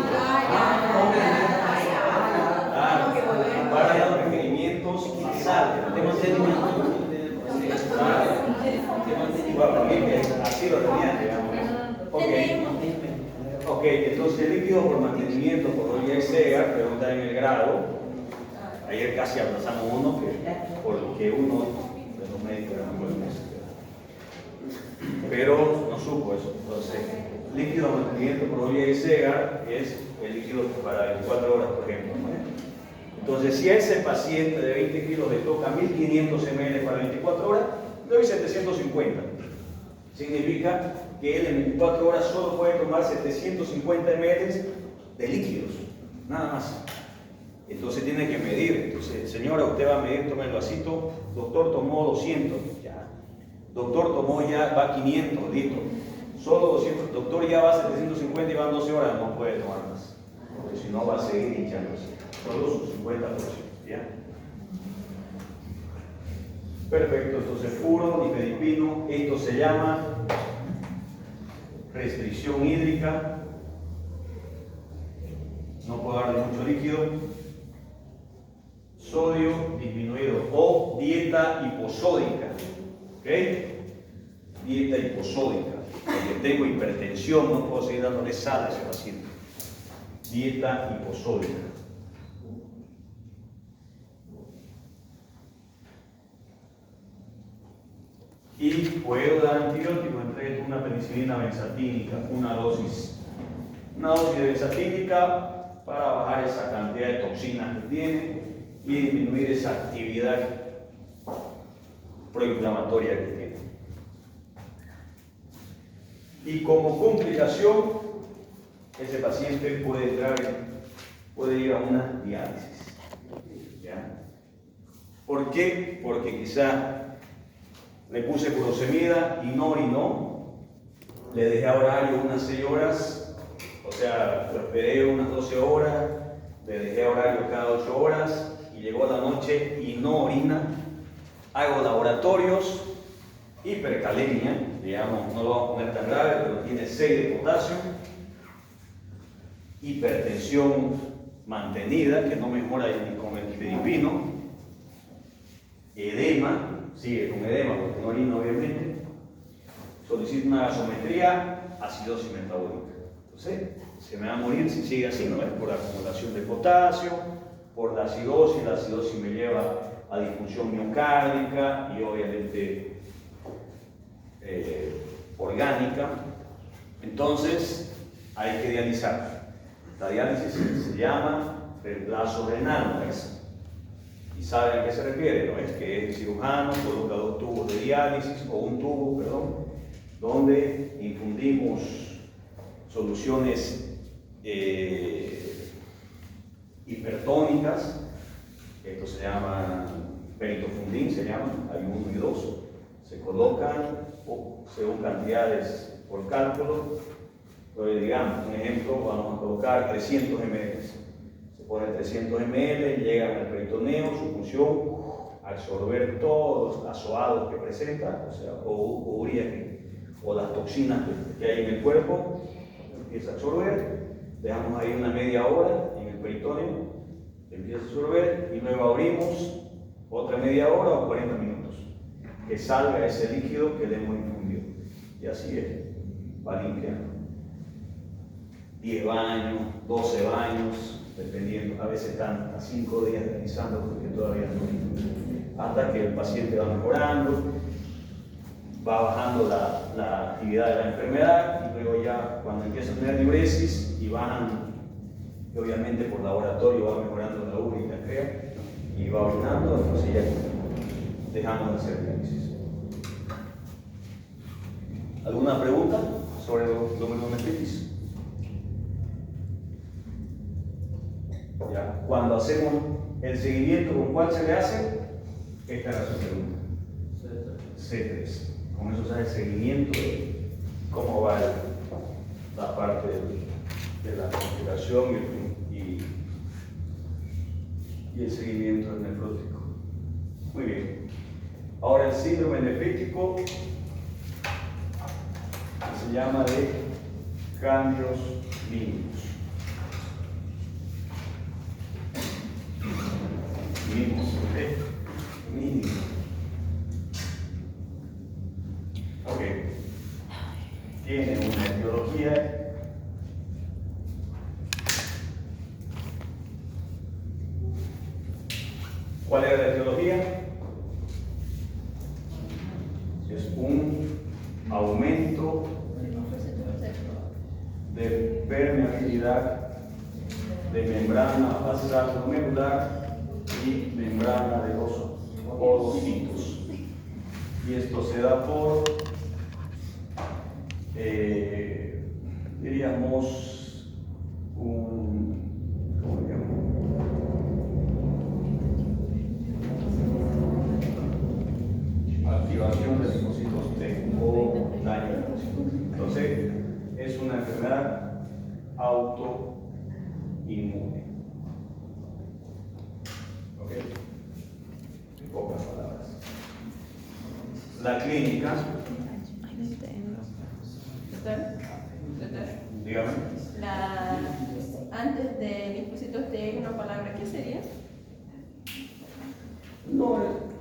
Para los requerimientos basales. Así lo tenían, digamos. Ok, entonces el líquido por mantenimiento por Oye y Segar, pregunta en el grado. Ayer casi aplazamos uno porque uno de los médicos era muy bueno. Pero no supo eso. Entonces, líquido de mantenimiento por Oye y Segar es el líquido para 24 horas, por ejemplo, ¿no? Entonces, si a ese paciente de 20 kilos le toca 1500 ml para 24 horas, le doy 750. Significa que él en 24 horas solo puede tomar 750 ml de líquidos, nada más. Entonces tiene que medir. Entonces, señora, usted va a medir, toma el vasito. Doctor tomó 200, ya. Doctor tomó ya, va 500, listo. Solo 200. Doctor ya va a 750 y van 12 horas, no puede tomar más. Porque si no va a seguir hinchándose. Solo su 50%, ¿ya? Perfecto, entonces furo, nifedipino, esto se llama restricción hídrica. No puedo darle mucho líquido. Sodio disminuido o dieta hiposódica. ¿Ok? Dieta hiposódica. Porque tengo hipertensión, no puedo seguir dándole sal a ese paciente. Dieta hiposódica. Y puedo dar antibióticos, entre una penicilina benzatínica, una dosis de benzatínica para bajar esa cantidad de toxinas que tiene y disminuir esa actividad proinflamatoria que tiene. Y como complicación, ese paciente puede ir a una diálisis. ¿Ya? ¿Por qué? Porque quizá le puse furosemida y no orinó, le dejé a horario unas 6 horas, o sea, lo esperé unas 12 horas, le dejé a horario cada 8 horas y llegó la noche y no orina. Hago laboratorios, hipercalemia, digamos, no lo vamos a poner tan grave, pero tiene 6 de potasio, hipertensión mantenida, que no mejora ni con el nifedipino, edema, sigue con edema porque no orina obviamente, solicito una gasometría, acidosis metabólica. Entonces, se me va a morir si sigue así, ¿no es? Por acumulación de potasio, por la acidosis me lleva a disfunción miocárdica y obviamente orgánica. Entonces, hay que dializar. La diálisis se llama reemplazo renal, ¿no es? Y saben a qué se refiere, ¿no es? Que el cirujano coloca 2 tubos de diálisis, o un tubo, perdón, donde infundimos soluciones hipertónicas, esto se llama peritofundín, se llama, hay 1 y 2, se colocan según cantidades por cálculo. Entonces, digamos, un ejemplo, vamos a colocar 300 ml. Se pone 300 ml, llegan al peritoneo, su función, absorber todos los azoados que presenta, o sea, o urea o las toxinas que hay en el cuerpo, empieza a absorber, dejamos ahí una media hora en el peritoneo, empieza a absorber y luego abrimos otra media hora o 40 minutos, que salga ese líquido que le hemos infundido. Y así es, va limpiando. 10 baños, 12 baños, dependiendo, a veces están a 5 días realizando porque todavía no, hasta que el paciente va mejorando, va bajando la actividad de la enfermedad y luego ya cuando empieza a tener diuresis y bajan, y obviamente por laboratorio va mejorando la urea y la crea y va orinando, entonces ya dejamos de hacer diálisis. ¿Alguna pregunta sobre glomerulonephritis? Ya. Cuando hacemos el seguimiento, ¿con cuál se le hace? Esta es la pregunta. C3. Con eso se hace el seguimiento de cómo va la parte de la configuración y el seguimiento del nefrótico. Muy bien. Ahora el síndrome nefrítico se llama de cambios mínimos. Mínimo. Ok. Tiene una etiología. ¿Cuál es la etiología? Es un aumento de permeabilidad de membrana basal glomerular y membrana de los podocitos. Y esto se da por, diríamos, ¿cómo le llamo? Activación de linfocitos T o daño de linfocitos T. Entonces, es una enfermedad autoinmune. ¿Ok? En pocas palabras. La clínica. Dígame. Antes de linfocitos T hay una palabra, ¿qué sería? No,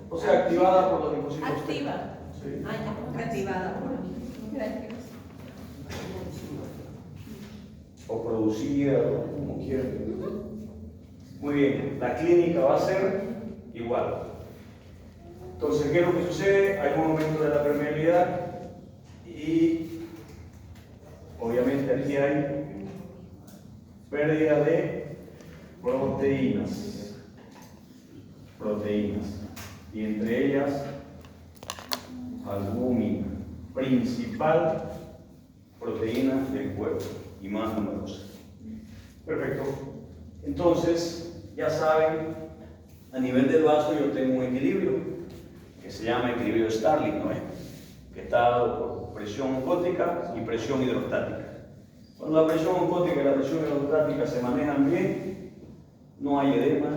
o sea, activada por los linfocitos T. Activa. Sí. Activada por los. Gracias. O producida, como quieran. Muy bien, la clínica va a ser igual. Entonces, ¿qué es lo que sucede? Hay un aumento de la permeabilidad y obviamente aquí hay pérdida de proteínas y entre ellas albúmina, principal proteína del cuerpo y más numerosa. Perfecto. Entonces, ya saben, a nivel del vaso yo tengo un equilibrio que se llama equilibrio Starling, ¿no es? Que está dado por presión oncótica y presión hidrostática. Cuando la presión oncótica y la presión hidrostática se manejan bien, no hay edema,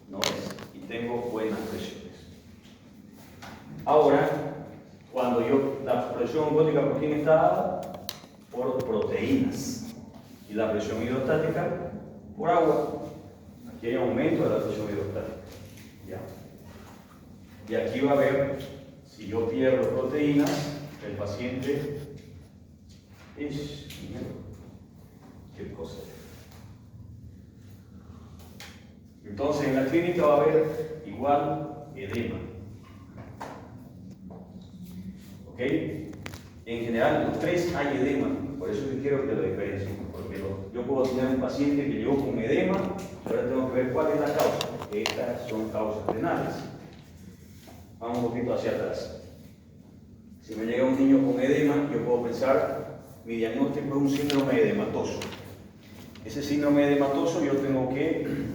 no es, y tengo buenas presiones. Ahora, cuando la presión oncótica, ¿por quién está dada? Por proteínas, y la presión hidrostática por agua. Aquí hay aumento de la presión hidrostática. ¿Ya? Y aquí va a haber, si yo pierdo proteínas, el paciente es... ¿Qué cosa? Entonces en la clínica va a haber igual edema. ¿Ok? En general, en los tres hay edema. Por eso yo quiero que lo diferencien. Porque yo puedo tener un paciente que llegó con edema, ahora tengo que ver cuál es la causa. Estas son causas renales. Vamos un poquito hacia atrás. Si me llega un niño con edema, yo puedo pensar, mi diagnóstico es un síndrome edematoso. Ese síndrome edematoso yo tengo que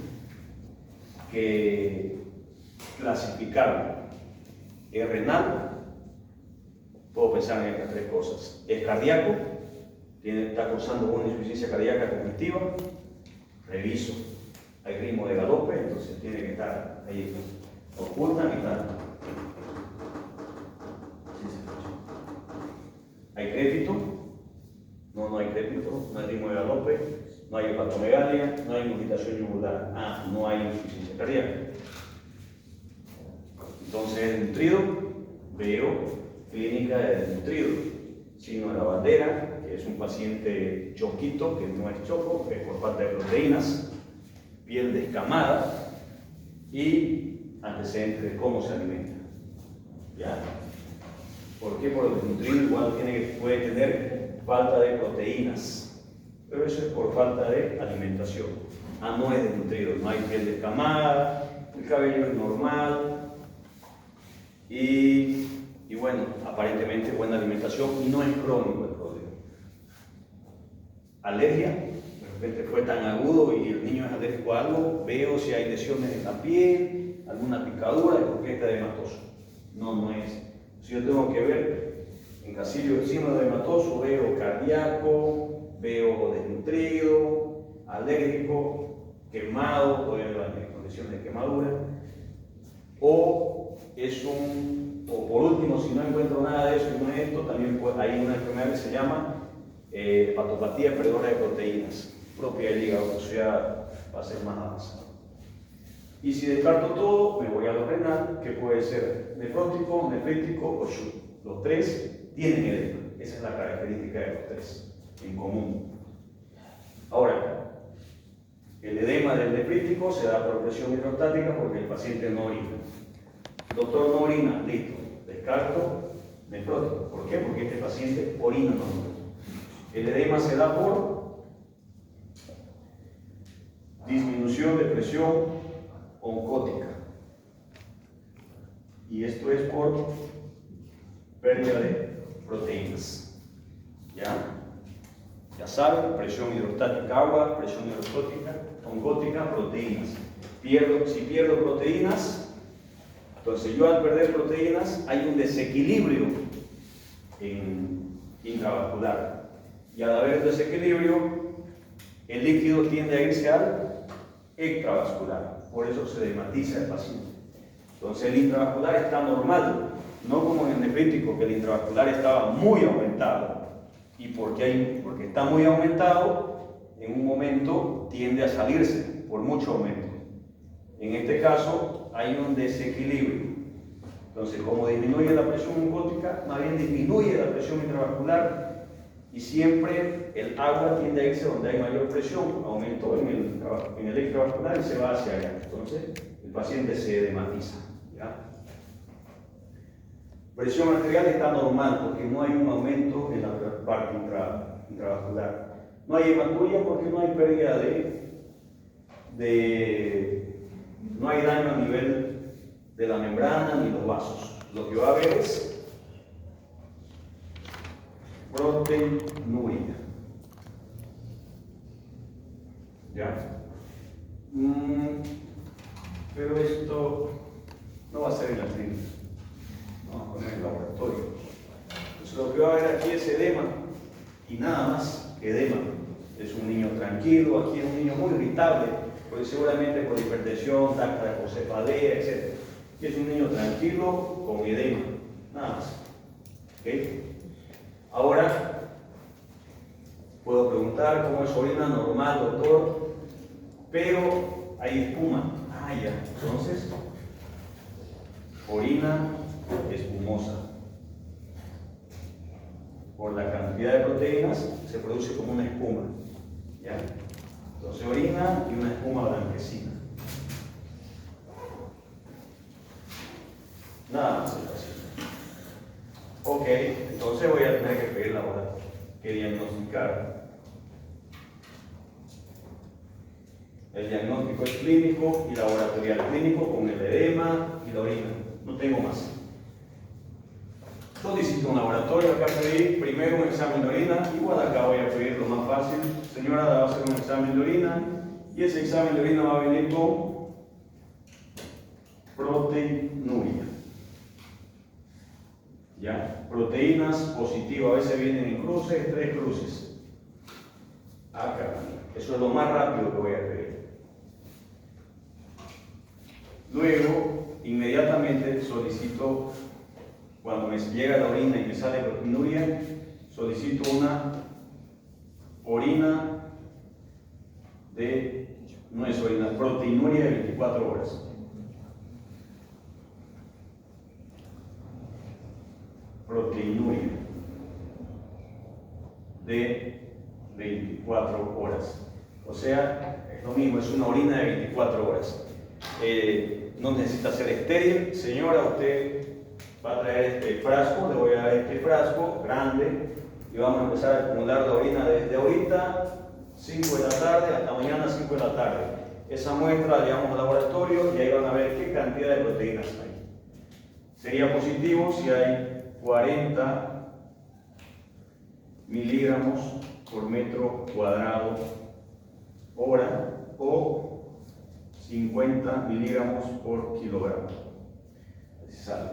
clasificarlo. ¿Es renal? Puedo pensar en estas tres cosas. ¿Es cardíaco? Está causando una insuficiencia cardíaca congestiva. Reviso. Hay ritmo de galope, entonces tiene que estar ahí. Ocultan y tal. ¿Hay crépito? No, no hay crépito, no hay ritmo de galope, no hay hepatomegalia, no hay ingurgitación yugular. Ah, no hay insuficiencia cardíaca. Entonces, el nutrido, veo clínica del nutrido. Signo de la bandera, que es un paciente choquito, que no es choco, es por falta de proteínas, piel descamada y antecedentes de cómo se alimenta. ¿Ya? ¿Por qué? Porque el nutrido igual puede tener falta de proteínas, pero eso es por falta de alimentación. Ah, no es desnutrido, no hay piel descamada, el cabello es normal y bueno, aparentemente buena alimentación y no es crónico el problema. Alergia, de repente fue tan agudo y el niño es alérgico a algo, veo si hay lesiones en la piel, alguna picadura, ¿por qué está edematoso? No, no es. Si yo tengo que ver en casillo del signo edematoso, veo cardíaco, veo desnutrido, alérgico, quemado, puede haber condiciones de quemadura, o por último, si no encuentro nada de eso y no es esto, también hay una enfermedad que se llama hepatopatía perdedora de proteínas, propia del hígado, o sea, va a ser más avanzado. Y si descarto todo, me voy a lo renal, que puede ser nefrótico, nefrítico o SHUT. Los tres tienen edema. Esa es la característica de los tres en común. Ahora, el edema del nefrítico se da por presión hidrostática porque el paciente no orina. Doctor, no orina, listo. Descarto nefrótico. ¿Por qué? Porque este paciente orina normal. El edema se da por disminución de presión oncótica. Y esto es por pérdida de proteínas. Ya saben, presión hidrostática agua, presión hidrostática oncótica proteínas. Si pierdo proteínas, entonces yo al perder proteínas hay un desequilibrio intravascular. Y al haber desequilibrio, el líquido tiende a irse al extravascular. Por eso se edematiza el paciente. Entonces el intravascular está normal, no como en el nefrítico, que el intravascular estaba muy aumentado. Y porque está muy aumentado, en un momento tiende a salirse por mucho aumento. En este caso hay un desequilibrio. Entonces, como disminuye la presión oncótica, más bien disminuye la presión intravascular y siempre el agua tiende a irse donde hay mayor presión, aumentó en el extravascular y se va hacia allá. Entonces, el paciente se edematiza. ¿Ya? Presión arterial está normal porque no hay un aumento en la parte intravascular. No hay hematuria porque no hay pérdida no hay daño a nivel de la membrana ni los vasos. Lo que va a haber es proteinuria. ¿Ya? Pero esto no va a ser en la clínica, vamos a poner en el laboratorio. Entonces lo que va a haber aquí es edema y nada más que edema. Es un niño tranquilo, aquí es un niño muy irritable, porque seguramente por hipertensión, tachycefalea, etc. Aquí es un niño tranquilo con edema, nada más. ¿Okay? Ahora, puedo preguntar cómo es orina normal, doctor, pero hay espuma. Ah, ya. Entonces, orina espumosa. Por la cantidad de proteínas se produce como una espuma. ¿Ya? Entonces, orina y una espuma blanquecina. Nada más es así. Ok, entonces voy a tener que pedirle ahora que diagnosticar. El diagnóstico es clínico y laboratorial. Clínico con el edema y la orina. No tengo más. Solicito un laboratorio. Acá pedí primero un examen de orina. Igual acá voy a pedir lo más fácil. Señora, va a hacer un examen de orina. Y ese examen de orina va a venir con proteinuria. ¿Ya? Proteínas positivas. A veces vienen en cruces, 3 cruces. Acá. Eso es lo más rápido que voy a pedir. Luego, inmediatamente solicito, cuando me llega la orina y me sale proteinuria, solicito una orina no es orina, proteinuria de 24 horas. Proteinuria de 24 horas. O sea, es lo mismo, es una orina de 24 horas. No necesita ser estéril. Señora, usted va a traer este frasco, le voy a dar este frasco grande y vamos a empezar a acumular la orina desde ahorita, 5 de la tarde, hasta mañana 5 de la tarde. Esa muestra la llevamos al laboratorio y ahí van a ver qué cantidad de proteínas hay. Sería positivo si hay 40 miligramos por metro cuadrado hora o 50 miligramos por kilogramo. Así sale.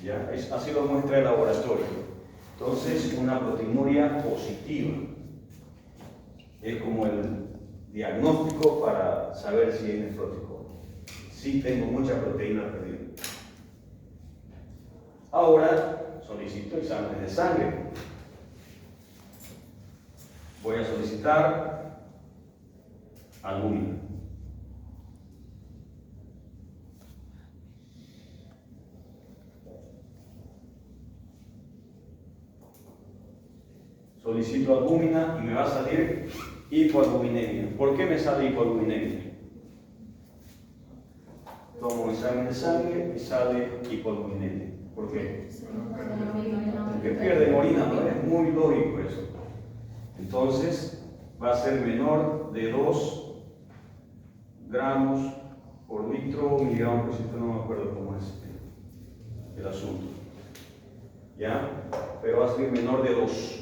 ¿Ya? Así lo muestra el laboratorio. Entonces, una proteinuria positiva es como el diagnóstico para saber si es nefrótico. Sí tengo mucha proteína perdida. Ahora solicito exámenes de sangre. Voy a solicitar albúmina. Solicito albúmina y me va a salir hipoalbuminemia. ¿Por qué me sale hipoalbuminemia? Tomo un examen de sangre y sale hipoalbuminemia. ¿Por qué? Porque pierden orina, ¿no? Es muy lógico eso. Entonces, va a ser menor de 2 gramos por litro, miligramos por ciento, no me acuerdo cómo es el asunto. ¿Ya? Pero va a ser menor de 2.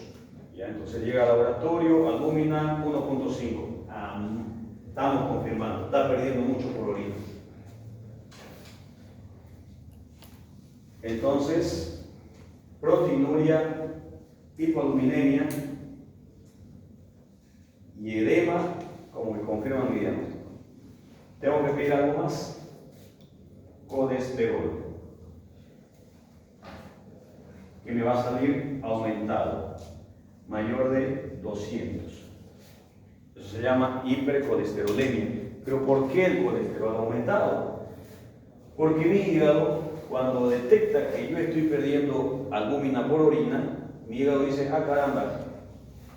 ¿Ya? Entonces llega al laboratorio, albúmina 1.5. Estamos confirmando, está perdiendo mucho por orina. Entonces, proteinuria, hipoalbuminemia y edema, como que confirman mi diagnóstico. Tengo que pedir algo más. Colesterol, que me va a salir aumentado, mayor de 200. Eso se llama hipercolesterolemia. ¿Pero por qué el colesterol ha aumentado? Porque mi hígado, cuando detecta que yo estoy perdiendo albúmina por orina, mi hígado dice, ah caramba,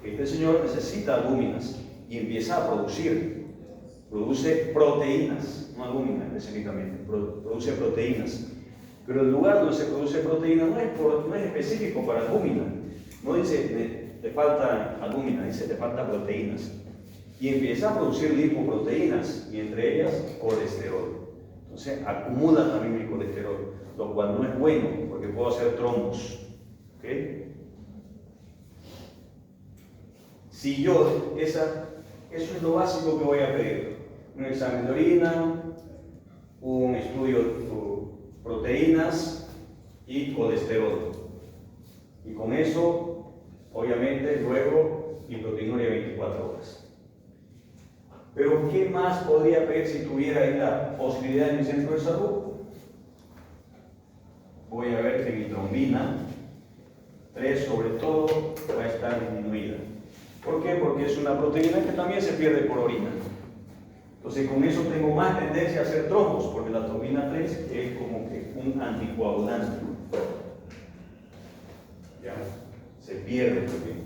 este señor necesita albúminas y empieza a produce proteínas, no albúminas específicamente, produce proteínas. Pero el lugar donde se produce proteína no es específico para albúmina. No dice te falta albúmina, dice te falta proteínas. Y empieza a producir lipoproteínas y entre ellas colesterol. Entonces acumula también mi colesterol, lo cual no es bueno porque puedo hacer trombos. ¿Okay? Si yo, eso es lo básico que voy a pedir. Un examen de orina, un estudio de proteínas y colesterol. Y con eso, obviamente, luego mi proteinuria 24 horas. Pero, ¿qué más podría pedir si tuviera ahí la posibilidad en mi centro de salud? Voy a ver que mi trombina 3 sobre todo va a estar disminuida. ¿Por qué? Porque es una proteína que también se pierde por orina. Entonces con eso tengo más tendencia a hacer trombos, porque la trombina 3 es como que un anticoagulante. ¿Ya? Se pierde también.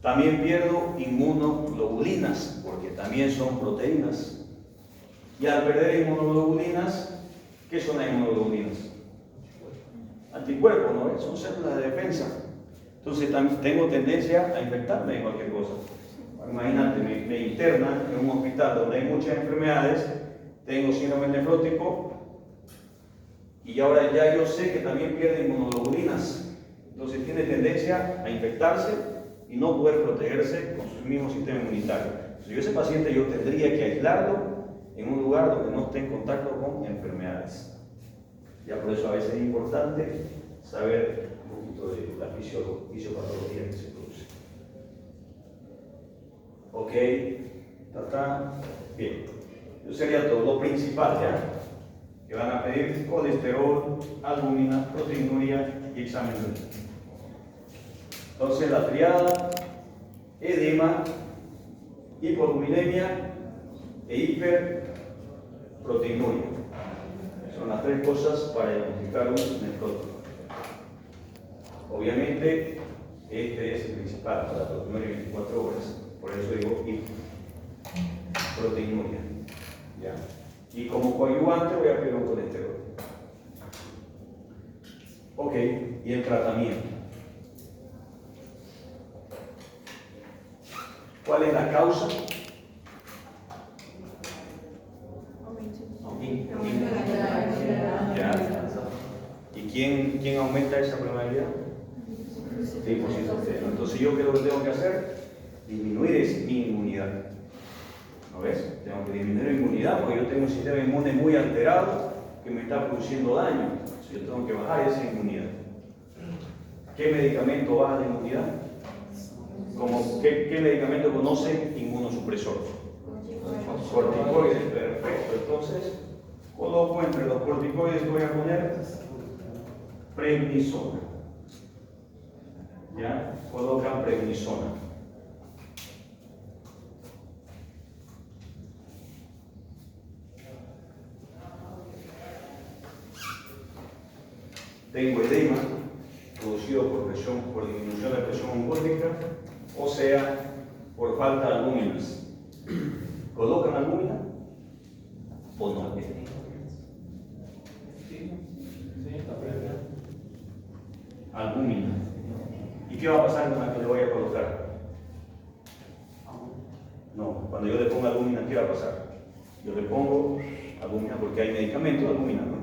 También pierdo inmunoglobulinas, porque también son proteínas. Y al perder inmunoglobulinas, ¿qué son las inmunoglobulinas? Anticuerpos, ¿no? Son células de defensa. Entonces tengo tendencia a infectarme de cualquier cosa. Imagínate, me internan en un hospital donde hay muchas enfermedades, tengo síndrome nefrótico y ahora ya yo sé que también pierde inmunoglobulinas. Entonces tiene tendencia a infectarse y no poder protegerse con su mismo sistema inmunitario. Si yo ese paciente yo tendría que aislarlo en un lugar donde no esté en contacto con enfermedades. Ya por eso a veces es importante saber un poquito de la fisiopatología que se produce. Ok, bien. Eso sería todo lo principal, ¿ya? Que van a pedir colesterol, albúmina, proteinuria y examen de orina. Entonces la triada, edema, hipoalbuminemia e hiperproteinuria. Son las 3 cosas para diagnosticar un nefrótico. Obviamente, este es el principal para la proteinuria 24 horas. Por eso digo proteinuria. ¿Ya? Y como coadyuvante voy a pedir un colesterol. Ok, y el tratamiento. ¿Cuál es la causa? ¿Ya? ¿Y quién aumenta esa probabilidad? Entonces yo, ¿qué es lo que tengo que hacer? Disminuir mi inmunidad. ¿No ves? Tengo que disminuir mi inmunidad porque yo tengo un sistema inmune muy alterado que me está produciendo daño. Entonces yo tengo que bajar esa inmunidad. ¿Qué medicamento baja la inmunidad? ¿Qué medicamento conoce inmunosupresor? Corticoides, perfecto. Entonces, coloco entre los corticoides, voy a poner prednisona. ¿Ya? Colocan prednisona. Tengo edema producido por disminución de presión oncótica, o sea, por falta de albúminas. ¿Colocan albúmina o no? Albúmina. ¿Y qué va a pasar con la que le voy a colocar? No, cuando yo le ponga albúmina, ¿qué va a pasar? Yo le pongo albúmina porque hay medicamentos de albúmina, ¿no?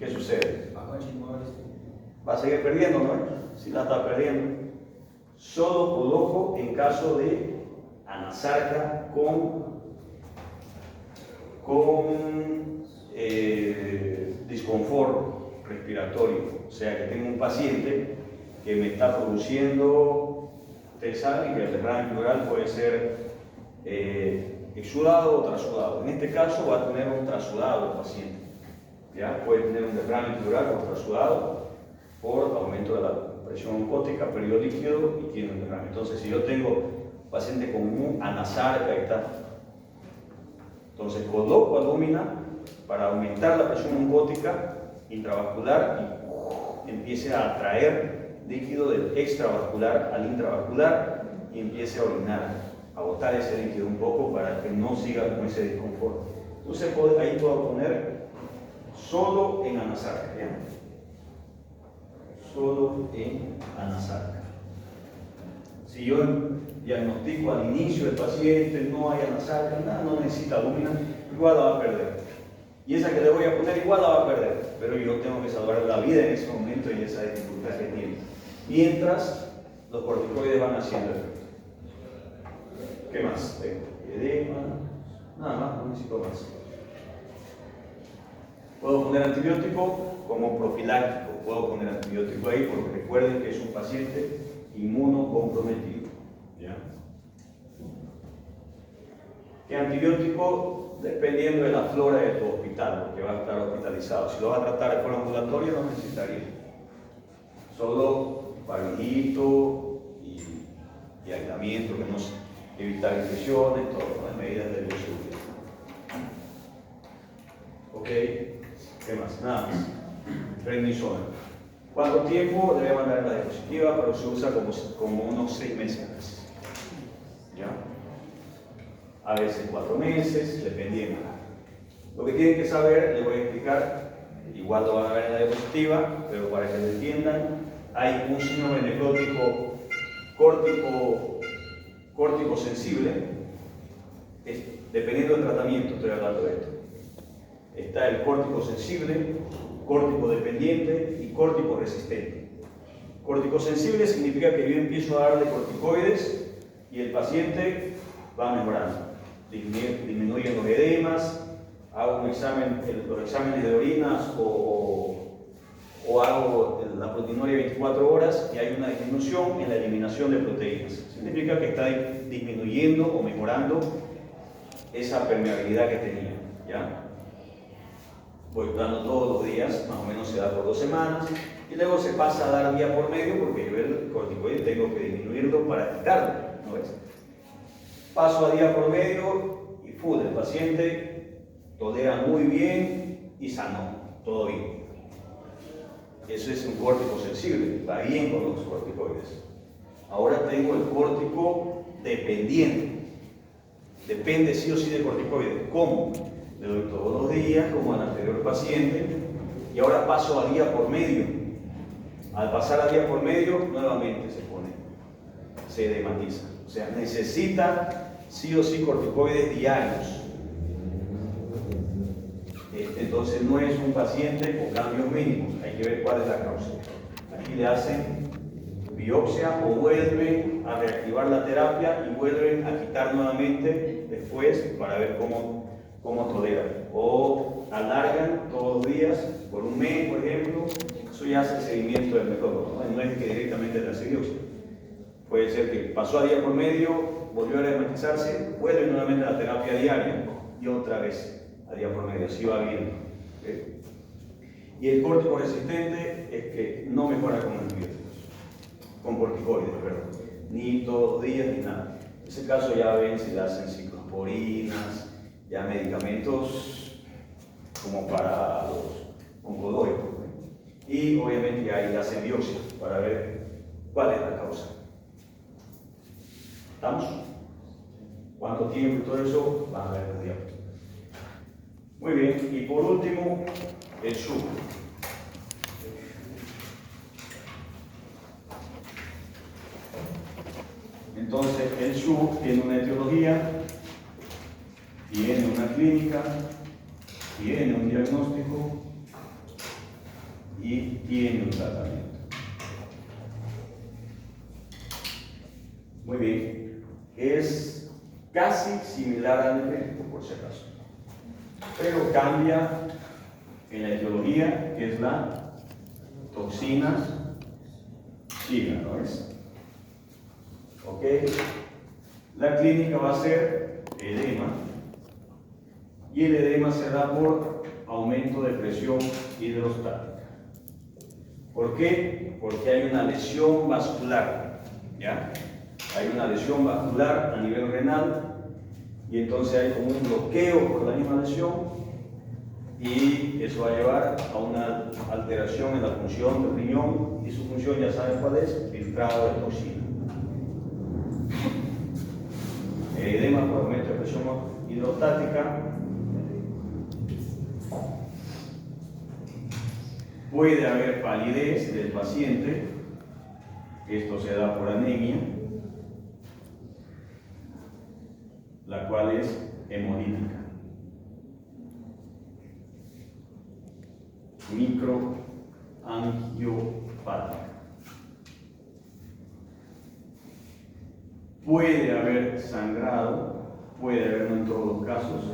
¿Qué sucede? Va a seguir perdiendo, ¿no? Si la está perdiendo. Solo coloco en caso de anasarca con disconfort respiratorio. O sea, que tengo un paciente que me está produciendo, ustedes saben que el derrame pleural puede ser exudado o trasudado. En este caso va a tener un trasudado el paciente. ¿Ya? Puede tener un derrame pleural o trasudado por aumento de la presión oncótica, periodo líquido y tiene un derrame. Entonces, si yo tengo paciente con un anasarca y tal, entonces coloco albúmina para aumentar la presión oncótica intravascular y empiece a atraer líquido del extravascular al intravascular y empiece a orinar, a botar ese líquido un poco para que no siga con ese desconfort. Entonces ahí puedo poner solo en anasarca, ¿ya? Solo en anasarca. Si yo diagnostico al inicio del paciente, no hay anasarca, nada, no necesita albúmina, igual la va a perder. Y esa que le voy a poner igual la va a perder, pero yo tengo que salvar la vida en ese momento y esa dificultad que tiene. Mientras los corticoides van haciendo efecto. ¿Qué más? Edema. Nada más, no necesito más. Puedo poner antibiótico como profiláctico. Puedo poner antibiótico ahí porque recuerden que es un paciente inmunocomprometido. ¿Ya? ¿Qué antibiótico? Dependiendo de la flora de tu hospital, porque va a estar hospitalizado. Si lo vas a tratar de forma ambulatoria, no necesitaría. Solo barrijito y aislamiento, que nos evitar infecciones, todas las medidas de bioseguridad. Ok, ¿qué más? Nada más. Prednisona. ¿Cuánto tiempo? Debe mandar la diapositiva, pero se usa como unos 6 meses. ¿Ya? A veces 4 meses, dependiendo. Lo que tienen que saber, les voy a explicar, igual lo van a ver en la diapositiva, pero para que lo entiendan, hay un síndrome nefrótico córtico sensible, dependiendo del tratamiento, estoy hablando de esto. Está el córtico sensible, córtico dependiente y córtico resistente. Córtico sensible significa que yo empiezo a darle corticoides y el paciente va mejorando. Disminuyen los edemas, hago los exámenes de orinas o hago la proteinuria 24 horas y hay una disminución en la eliminación de proteínas. Significa que está disminuyendo o mejorando esa permeabilidad que tenía. ¿Ya? Voy dando todos los días, más o menos se da por 2 semanas, y luego se pasa a dar día por medio porque yo el corticoide tengo que disminuirlo para quitarlo, ¿no ves? Paso a día por medio y el paciente tolera muy bien y sanó, todo bien. Eso es un córtico sensible, va bien con los corticoides. Ahora tengo el córtico dependiente, depende sí o sí de corticoides. ¿Cómo? Le doy todos los días, como al anterior paciente, y ahora paso a día por medio. Al pasar a día por medio, nuevamente se edematiza. O sea, necesita sí o sí corticoides diarios. Entonces no es un paciente con cambios mínimos, hay que ver cuál es la causa. Aquí le hacen biopsia o vuelven a reactivar la terapia y vuelven a quitar nuevamente después para ver cómo toleran. O alargan todos los días por 1 mes, por ejemplo. Eso ya hace seguimiento del método, no es que directamente le hace biopsia. Puede ser que pasó a día por medio, volvió a rematizarse, vuelve nuevamente a la terapia diaria y otra vez a día por medio, así va bien. ¿Okay? Y el córtico resistente es que no mejora con antibióticos, con corticoides, perdón, ni todos los días ni nada. En ese caso ya ven si le hacen ciclosporinas, ya medicamentos como para los oncológicos. Y obviamente ya ahí le hacen biopsia para ver cuál es la causa. ¿Estamos? ¿Cuánto tiempo y todo eso? Van a ver el diagnóstico. Muy bien, y por último, el SUB. Entonces, el SUB tiene una etiología, tiene una clínica, tiene un diagnóstico y tiene un tratamiento. Muy bien, es casi similar al nefrítico, por si acaso, pero cambia en la etiología, que es la toxinas china, ¿no es? Ok, la clínica va a ser edema, y el edema se da por aumento de presión hidrostática. ¿Por qué? Porque hay una lesión vascular, ¿ya? Hay una lesión vascular a nivel renal y entonces hay como un bloqueo por la misma lesión y eso va a llevar a una alteración en la función del riñón y su función ya saben cuál es, filtrado de toxina. El edema por aumento de presión hidrostática puede haber palidez del paciente, esto se da por anemia, la cual es hemolítica. Microangiopática. puede haber sangrado, puede haber, no en todos los casos.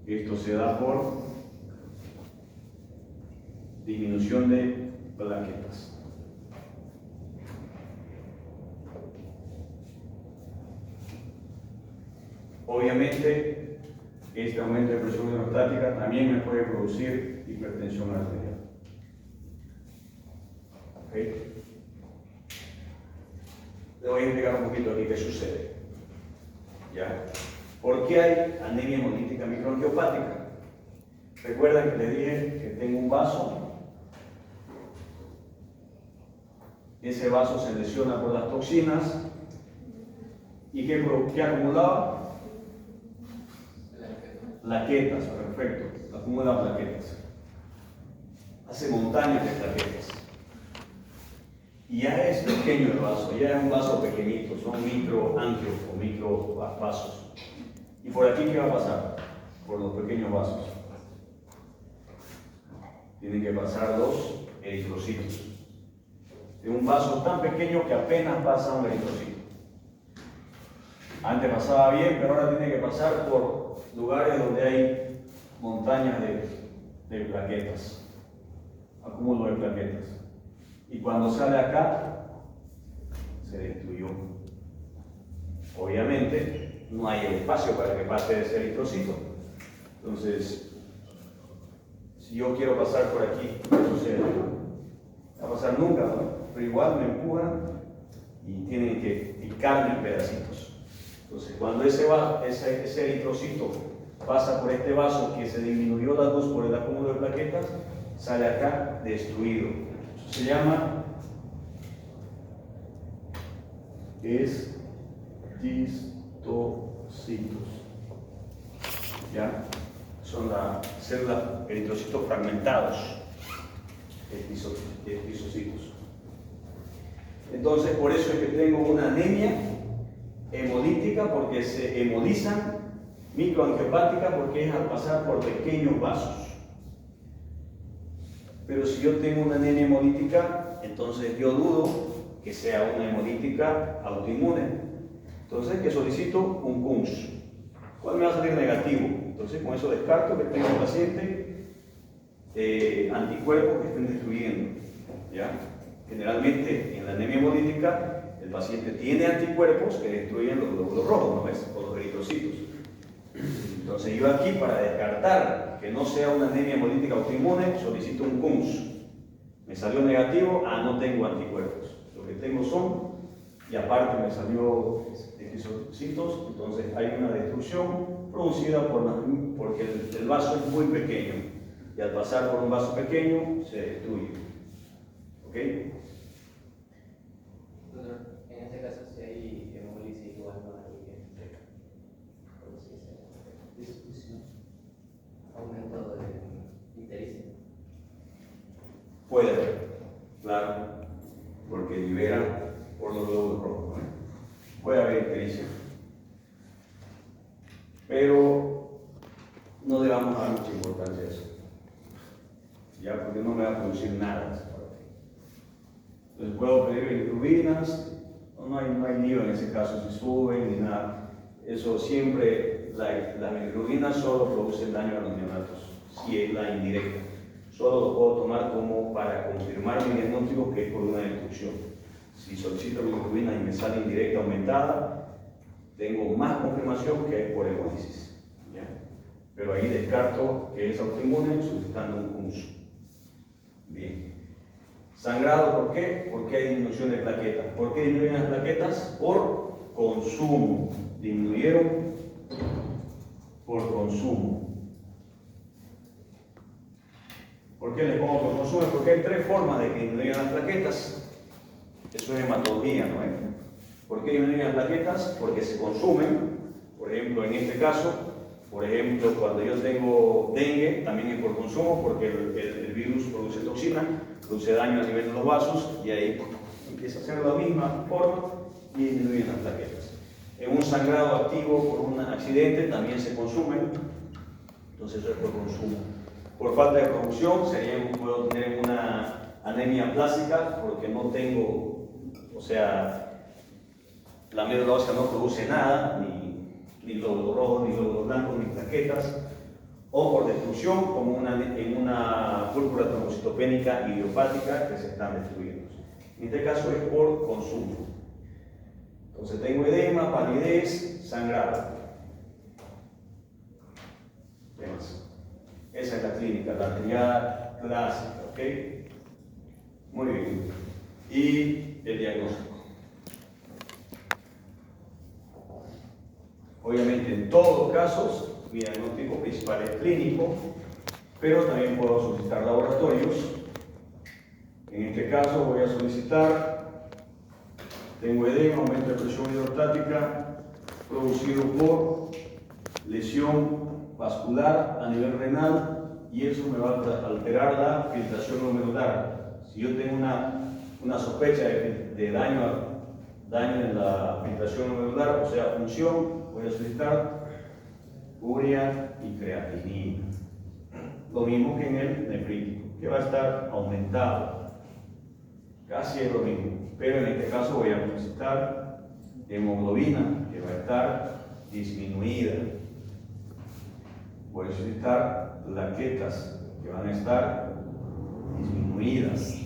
Esto se da por disminución de plaquetas. Obviamente, este aumento de presión hidrostática también me puede producir hipertensión arterial. ¿Okay? Le voy a explicar un poquito aquí qué sucede. ¿Ya? ¿Por qué hay anemia hemolítica microangiopática? Recuerdan que les dije que tengo un vaso. Ese vaso se lesiona por las toxinas. ¿Y qué acumulaba? Plaquetas, perfecto. Acumula plaquetas. Hace montañas de plaquetas. Y ya es pequeño el vaso, ya es un vaso pequeñito, son microangios o microvasos. ¿Y por aquí qué va a pasar? Por los pequeños vasos. Tienen que pasar los eritrocitos. De un vaso tan pequeño que apenas pasa un eritrocito. Antes pasaba bien, pero ahora tiene que pasar por lugares donde hay montañas de plaquetas, acúmulo de plaquetas. Y cuando sale acá, se destruyó. Obviamente, no hay el espacio para que pase ese eritrocito. Entonces, si yo quiero pasar por aquí, ¿qué sucede? No va a pasar nunca, ¿no? Pero igual me empujan y tienen que picarme en pedacitos. Entonces, cuando ese eritrocito pasa por este vaso que se disminuyó la luz por el acúmulo de plaquetas, sale acá destruido. Eso se llama estistocitos. ¿Ya? Son las células eritrocitos fragmentados. Estistocitos. Entonces, por eso es que tengo una anemia hemolítica, porque se hemolizan, microangiopática, porque es al pasar por pequeños vasos. Pero si yo tengo una anemia hemolítica, entonces yo dudo que sea una hemolítica autoinmune. Entonces, que solicito un KUNS. ¿Cuál me va a salir negativo? Entonces, con eso descarto que tenga un paciente anticuerpos que estén destruyendo. ¿Ya? Generalmente, en la anemia hemolítica, el paciente tiene anticuerpos que destruyen los glóbulos rojos, ¿no ves? O los eritrocitos. Entonces yo aquí, para descartar que no sea una anemia hemolítica autoinmune, solicito un KUNS. Me salió negativo, no tengo anticuerpos. Lo que tengo son, y aparte me salió estistocitos, entonces hay una destrucción producida porque el vaso es muy pequeño. Y al pasar por un vaso pequeño, se destruye. ¿Ok? En este caso, si hay hemólisis, igual no hay discusión, aumento de ictericia. Puede haber, claro, porque libera por los glóbulos rojos, ¿no? Puede haber ictericia, pero no le vamos a dar mucha importancia a eso, ya, porque no me va a producir nada. Entonces puedo pedir bilirrubinas, no hay lío en ese caso si suben ni nada. Eso siempre, las bilirrubinas solo producen daño a los neonatos, si es la indirecta. Solo lo puedo tomar como para confirmar mi diagnóstico que es por una destrucción. Si solicito bilirrubina y me sale indirecta aumentada, tengo más confirmación que es por hemólisis. ¿Ya? Pero ahí descarto que es autoinmune solicitando un KUNS. Bien. Sangrado, ¿por qué? Porque hay disminución de plaquetas. ¿Por qué disminuyen las plaquetas? Por consumo. Disminuyeron por consumo. ¿Por qué les pongo por consumo? Porque hay tres formas de que disminuyan las plaquetas. Eso es hematología, ¿no es? ¿Por qué disminuyen las plaquetas? Porque se consumen. Por ejemplo, en este caso, cuando yo tengo dengue, también es por consumo, porque el virus produce toxina, produce daño a nivel de los vasos, y ahí empieza a ser la misma forma y disminuyen las plaquetas. En un sangrado activo por un accidente también se consumen, entonces eso es por consumo. Por falta de producción, puedo tener una anemia plástica porque no tengo, la médula ósea no produce nada, ni glóbulos rojos, ni glóbulos blancos, ni plaquetas, o por destrucción, como en una púrpura trombocitopénica idiopática que se están destruyendo. En este caso es por consumo. Entonces tengo edema, palidez, sangrado. ¿Qué más? Esa es la clínica, la triada clásica, ¿ok? Muy bien. Y el diagnóstico. Obviamente en todos los casos, mi diagnóstico principal es clínico, pero también puedo solicitar laboratorios. En este caso voy a solicitar, tengo edema, aumento de presión hidrostática producido por lesión vascular a nivel renal, y eso me va a alterar la filtración glomerular. Si yo tengo una sospecha de daño en la filtración glomerular, o sea, función, voy a solicitar urea y creatinina. Lo mismo que en el nefrítico, que va a estar aumentado. Casi es lo mismo, pero en este caso voy a solicitar hemoglobina, que va a estar disminuida. Voy a solicitar plaquetas, que van a estar disminuidas.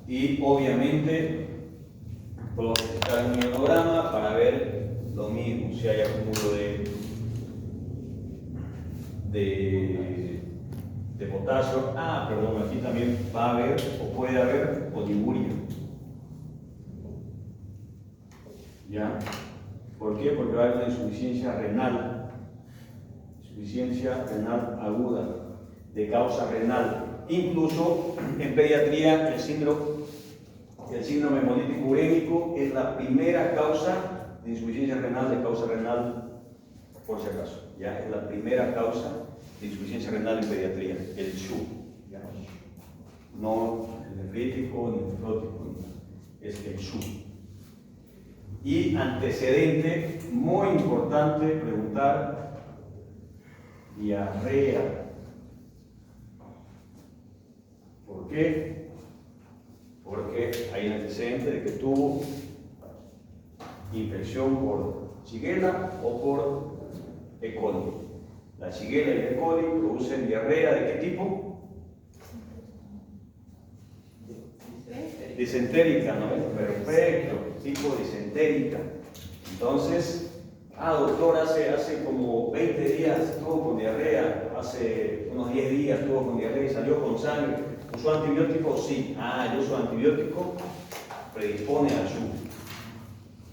Y obviamente puedo solicitar un ionograma para ver lo mismo, si hay acúmulo de potasio. Perdón, aquí también va a haber o puede haber poliuria. ¿Ya? ¿Por qué? Porque va a haber una insuficiencia renal aguda, de causa renal. Incluso en pediatría el síndrome hemolítico urémico es la primera causa de insuficiencia renal, de causa renal, por si acaso. ¿Ya? Es la primera causa de insuficiencia renal en pediatría, el SHU. ¿Ya? No el nefrítico ni el nefrótico, es el SHU. Y antecedente, muy importante preguntar, diarrea. ¿Por qué? Porque hay un antecedente de que tuvo infección por Shigella o por E. coli. La Shigella y E. coli producen diarrea ¿de qué tipo? Disentérica, ¿no? Perfecto, tipo disentérica. Entonces, doctor, hace como 20 días estuvo con diarrea, hace unos 10 días estuvo con diarrea y salió con sangre. ¿Usó antibiótico? Sí. Yo uso antibiótico, predispone al SHU.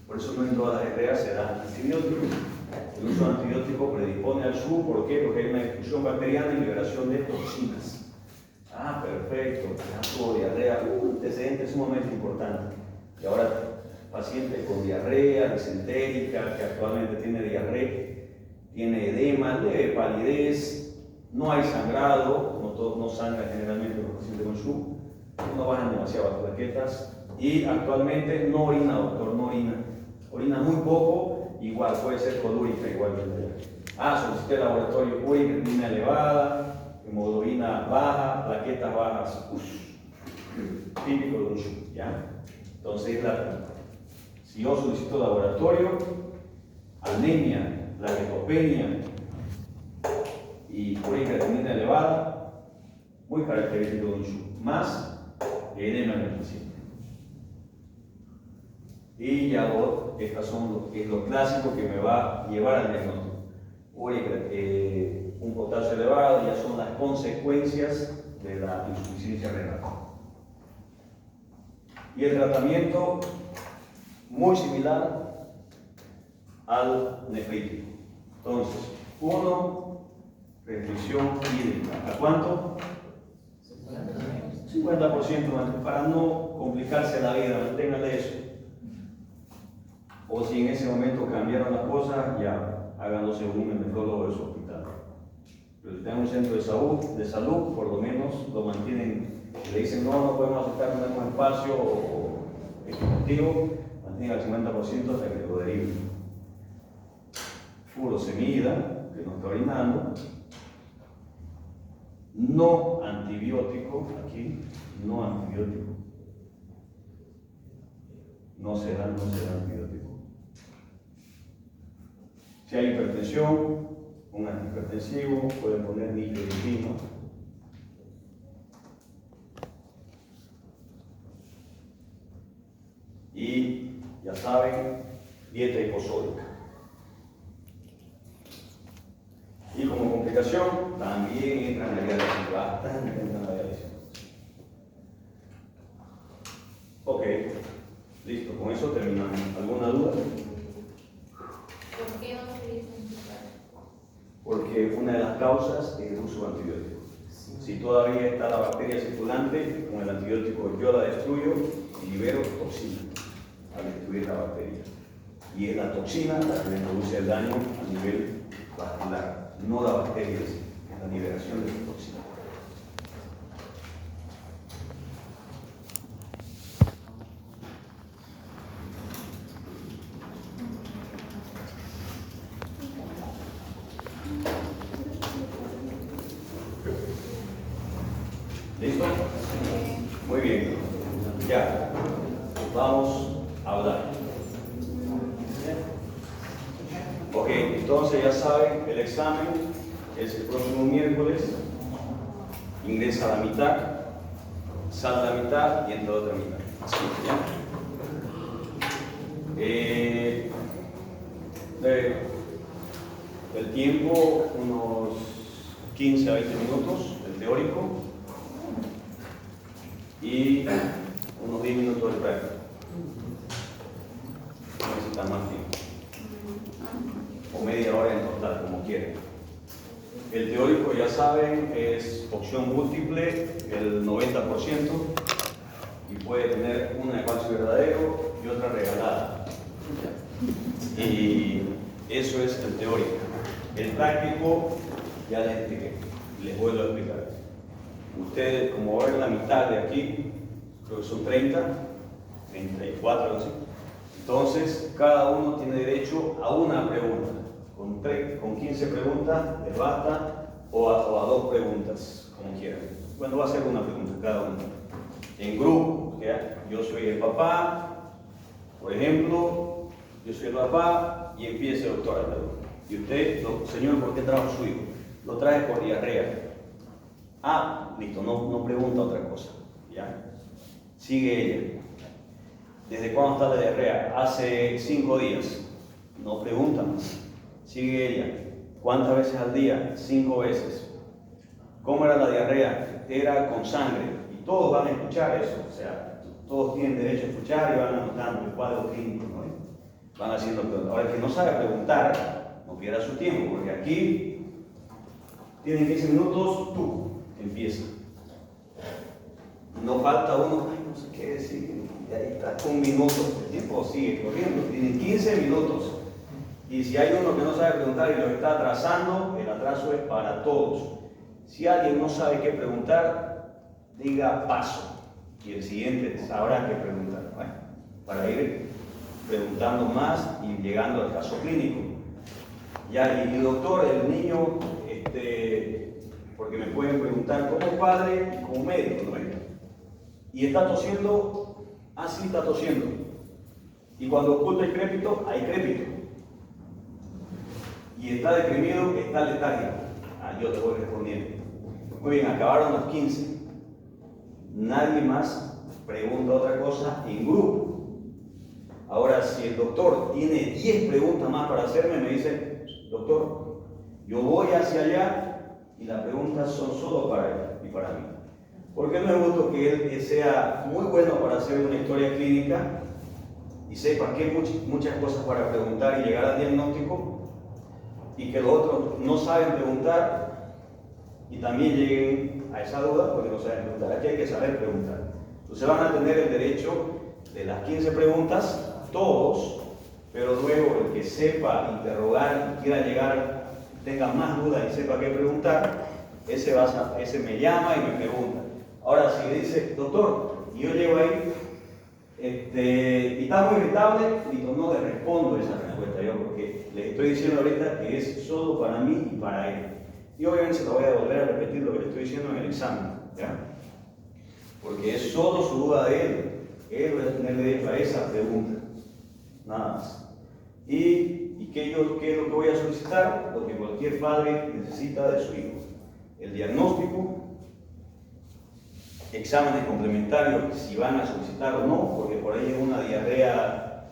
Por eso no en todas las diarreas se da antibiótico. El uso de antibiótico predispone al SHU. ¿Por qué? Porque hay una difusión bacteriana y liberación de toxinas. Perfecto. Ya tuvo diarrea. Antecedente sumamente importante. Y ahora, paciente con diarrea, disentérica, que actualmente tiene diarrea, tiene edema, leve palidez, no hay sangrado, no sangra generalmente los pacientes con SHU, no bajan demasiado las plaquetas y actualmente no orina, doctor, no orina. Orina muy poco, igual puede ser colúrica, igual que la solicité laboratorio úrica, creatinina elevada, hemoglobina baja, plaquetas bajas, típico de un SHU, ¿ya? Entonces, si yo solicito laboratorio, anemia, plaquetopenia y creatinina elevada, muy característico de un SHU, más edema en el paciente. Y ya estas son es lo clásico que me va a llevar al diagnóstico. Un potasio elevado ya son las consecuencias de la insuficiencia renal. Y el tratamiento muy similar al nefrítico. Entonces, 1, restricción hídrica. ¿A cuánto? 50%, para no complicarse la vida, manténgale eso. O si en ese momento cambiaron las cosas, ya háganlo según el nefrólogo de su hospital. Pero si tienen un centro de salud, por lo menos lo mantienen. Si le dicen no podemos aceptar un mismo espacio o ejecutivo, mantenga el 50% hasta que lo deriven. Furosemida, que no está orinando. No antibiótico, aquí, no antibiótico. no se da antibiótico. Si hay hipertensión, un antihipertensivo, pueden poner nifedipino. Y ya saben, dieta hiposódica. Y como complicación, también entra en la diálisis, bastante entra en la diálisis. Ok, listo, con eso terminamos. ¿Alguna duda? ¿Por qué no se dice antibiótico? Porque una de las causas es el uso de antibióticos. Si todavía está la bacteria circulante, con el antibiótico yo la destruyo y libero toxina al destruir la bacteria. Y es la toxina la que le produce el daño a nivel vascular, no la bacteria, es la liberación de la toxina. ¿Listo? Muy bien. Ya. Vamos a hablar. Ok, entonces ya saben, el examen es el próximo miércoles. Ingresa a la mitad, sale a la mitad y entra a la otra mitad. Así, ¿ya? El tiempo, unos 15 a 20 minutos, el teórico, y unos 10 minutos de práctica. No necesitan más tiempo. O media hora en total, como quieran. El teórico, ya saben, es opción múltiple, el 90%, y puede tener una de falso y verdadero y otra regalada. Y eso es el teórico. El práctico, ya les expliqué, les vuelvo a explicar. Ustedes, como ven la mitad de aquí, creo que son 30, 34, no sé. Entonces, cada uno tiene derecho a una pregunta. Con 15 preguntas les basta, o a 2 preguntas, como quieran. Bueno, va a ser una pregunta cada uno. En grupo, ¿ya? Yo soy el papá, por ejemplo, yo soy el papá y empieza el doctor Alberto. Y usted, señor, ¿por qué trajo su hijo? Lo trae por diarrea. Ah, listo, no pregunta otra cosa, ¿ya? Sigue ella. ¿Desde cuándo está la diarrea? Hace 5 días. No pregunta más. Sigue ella. ¿Cuántas veces al día? 5 veces. ¿Cómo era la diarrea? Era con sangre. Y todos van a escuchar eso. O sea, todos tienen derecho a escuchar y van anotando el cuadro clínico, ¿no? Van haciendo preguntas. Ahora, el que no sabe preguntar, no pierda su tiempo, porque aquí tienen 15 minutos, tú empieza. No falta uno, ay, no sé qué decir, y ahí está, 1 minuto, el tiempo sigue corriendo, tienen 15 minutos. Y si hay uno que no sabe preguntar y lo está atrasando, el atraso es para todos. Si alguien no sabe qué preguntar, diga paso, y el siguiente sabrá qué preguntar, ¿vale? Para ir preguntando más y llegando al caso clínico. Ya, y doctor, el niño, porque me pueden preguntar como padre y como médico, ¿no? Y está tosiendo, sí está tosiendo. Y cuando oculta el crépito, hay crépito. Y está deprimido, está letárgico. Yo te voy respondiendo. Muy bien, acabaron los 15. Nadie más pregunta otra cosa en grupo. Ahora, si el doctor tiene 10 preguntas más para hacerme, me dice, doctor, yo voy hacia allá y las preguntas son solo para él y para mí. Porque no es justo que él sea muy bueno para hacer una historia clínica y sepa que hay muchas cosas para preguntar y llegar al diagnóstico, y que los otros no saben preguntar y también lleguen a esa duda porque no saben preguntar. Aquí hay que saber preguntar. Entonces van a tener el derecho de las 15 preguntas, todos, pero luego el que sepa interrogar y quiera llegar, tenga más dudas y sepa qué preguntar, ese me llama y me pregunta. Ahora, si le dice, doctor, y yo llego ahí, y está muy irritable, no le respondo esa respuesta yo, porque le estoy diciendo ahorita que es solo para mí y para él. Y obviamente se lo voy a volver a repetir lo que le estoy diciendo en el examen, ¿ya? Porque es solo su duda de él. Él va a tener derecho a esa pregunta, nada más. ¿Y qué es lo que voy a solicitar? Lo que cualquier padre necesita de su hijo. El diagnóstico, exámenes complementarios, si van a solicitar o no, porque por ahí es una diarrea,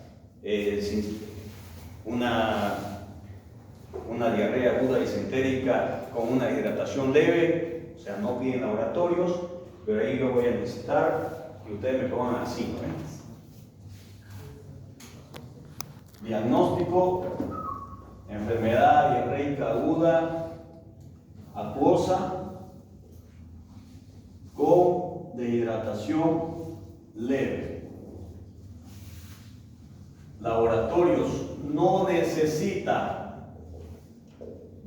una diarrea aguda disentérica con una hidratación leve, o sea, no piden laboratorios, pero ahí yo voy a necesitar que ustedes me pongan así, ¿no? Diagnóstico, enfermedad diarreica aguda, acuosa, con deshidratación leve. Laboratorios no necesita,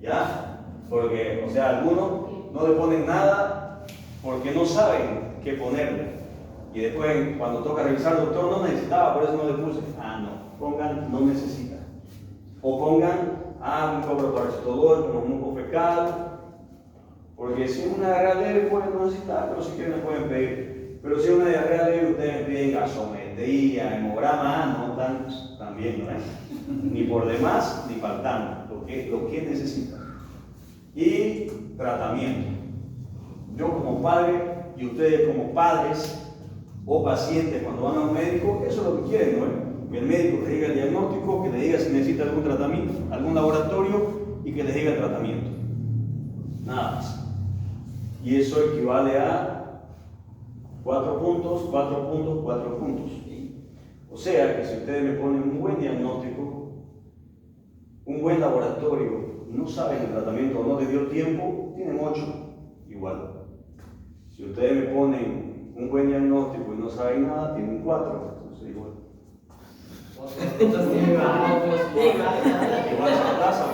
¿ya? Porque, o sea, algunos no le ponen nada porque no saben qué ponerle. Y después, cuando toca revisar, el doctor no necesitaba, por eso no le puse. Ah, no. Pongan no necesita. O pongan un cobro paracetamol como muco fecal, porque si es una diarrea leve pueden no necesitar, pero si quieren pueden pedir. Pero si es una diarrea leve ustedes piden gasometría, hemograma, no también, ¿no es? Ni por demás ni faltando, lo que necesitan. Y tratamiento. Yo como padre y ustedes como padres o pacientes cuando van a un médico, eso es lo que quieren, ¿no es? Que el médico les diga el diagnóstico, que les diga si necesita algún tratamiento, algún laboratorio y que les diga el tratamiento. Nada más. Y eso equivale a 4 puntos, 4 puntos, 4 puntos. O sea que si ustedes me ponen un buen diagnóstico, un buen laboratorio, y no saben el tratamiento o no les dio tiempo, tienen 8 igual. Si ustedes me ponen un buen diagnóstico y no saben nada, tienen 4. Entonces igual. Que vas a plaza.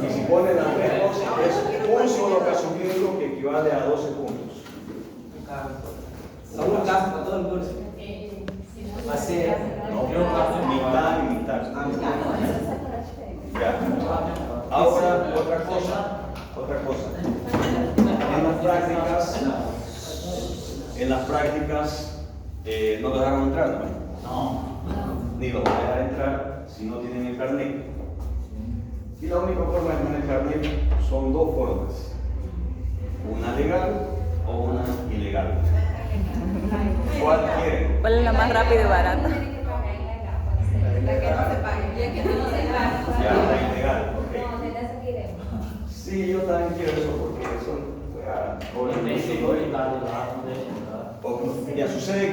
Y si ponen las 3 cosas, es un solo caso clínico que equivale a 12 puntos. Un caso para todo el curso. Va a ser mitad y mitad. Ya. Ahora, otra cosa. En las prácticas no los dejaron entrar, ¿no? Ni los van a dejar entrar si no tienen el carnet. Y la única forma de tener el carnet son 2 formas: una legal o una ilegal. ¿Cuál quieren? ¿Cuál es la más rápida y barata? La que no se pague. Ya que no se pague. Ya, la ilegal, ok. Sí, yo también quiero eso porque eso. Ya sucede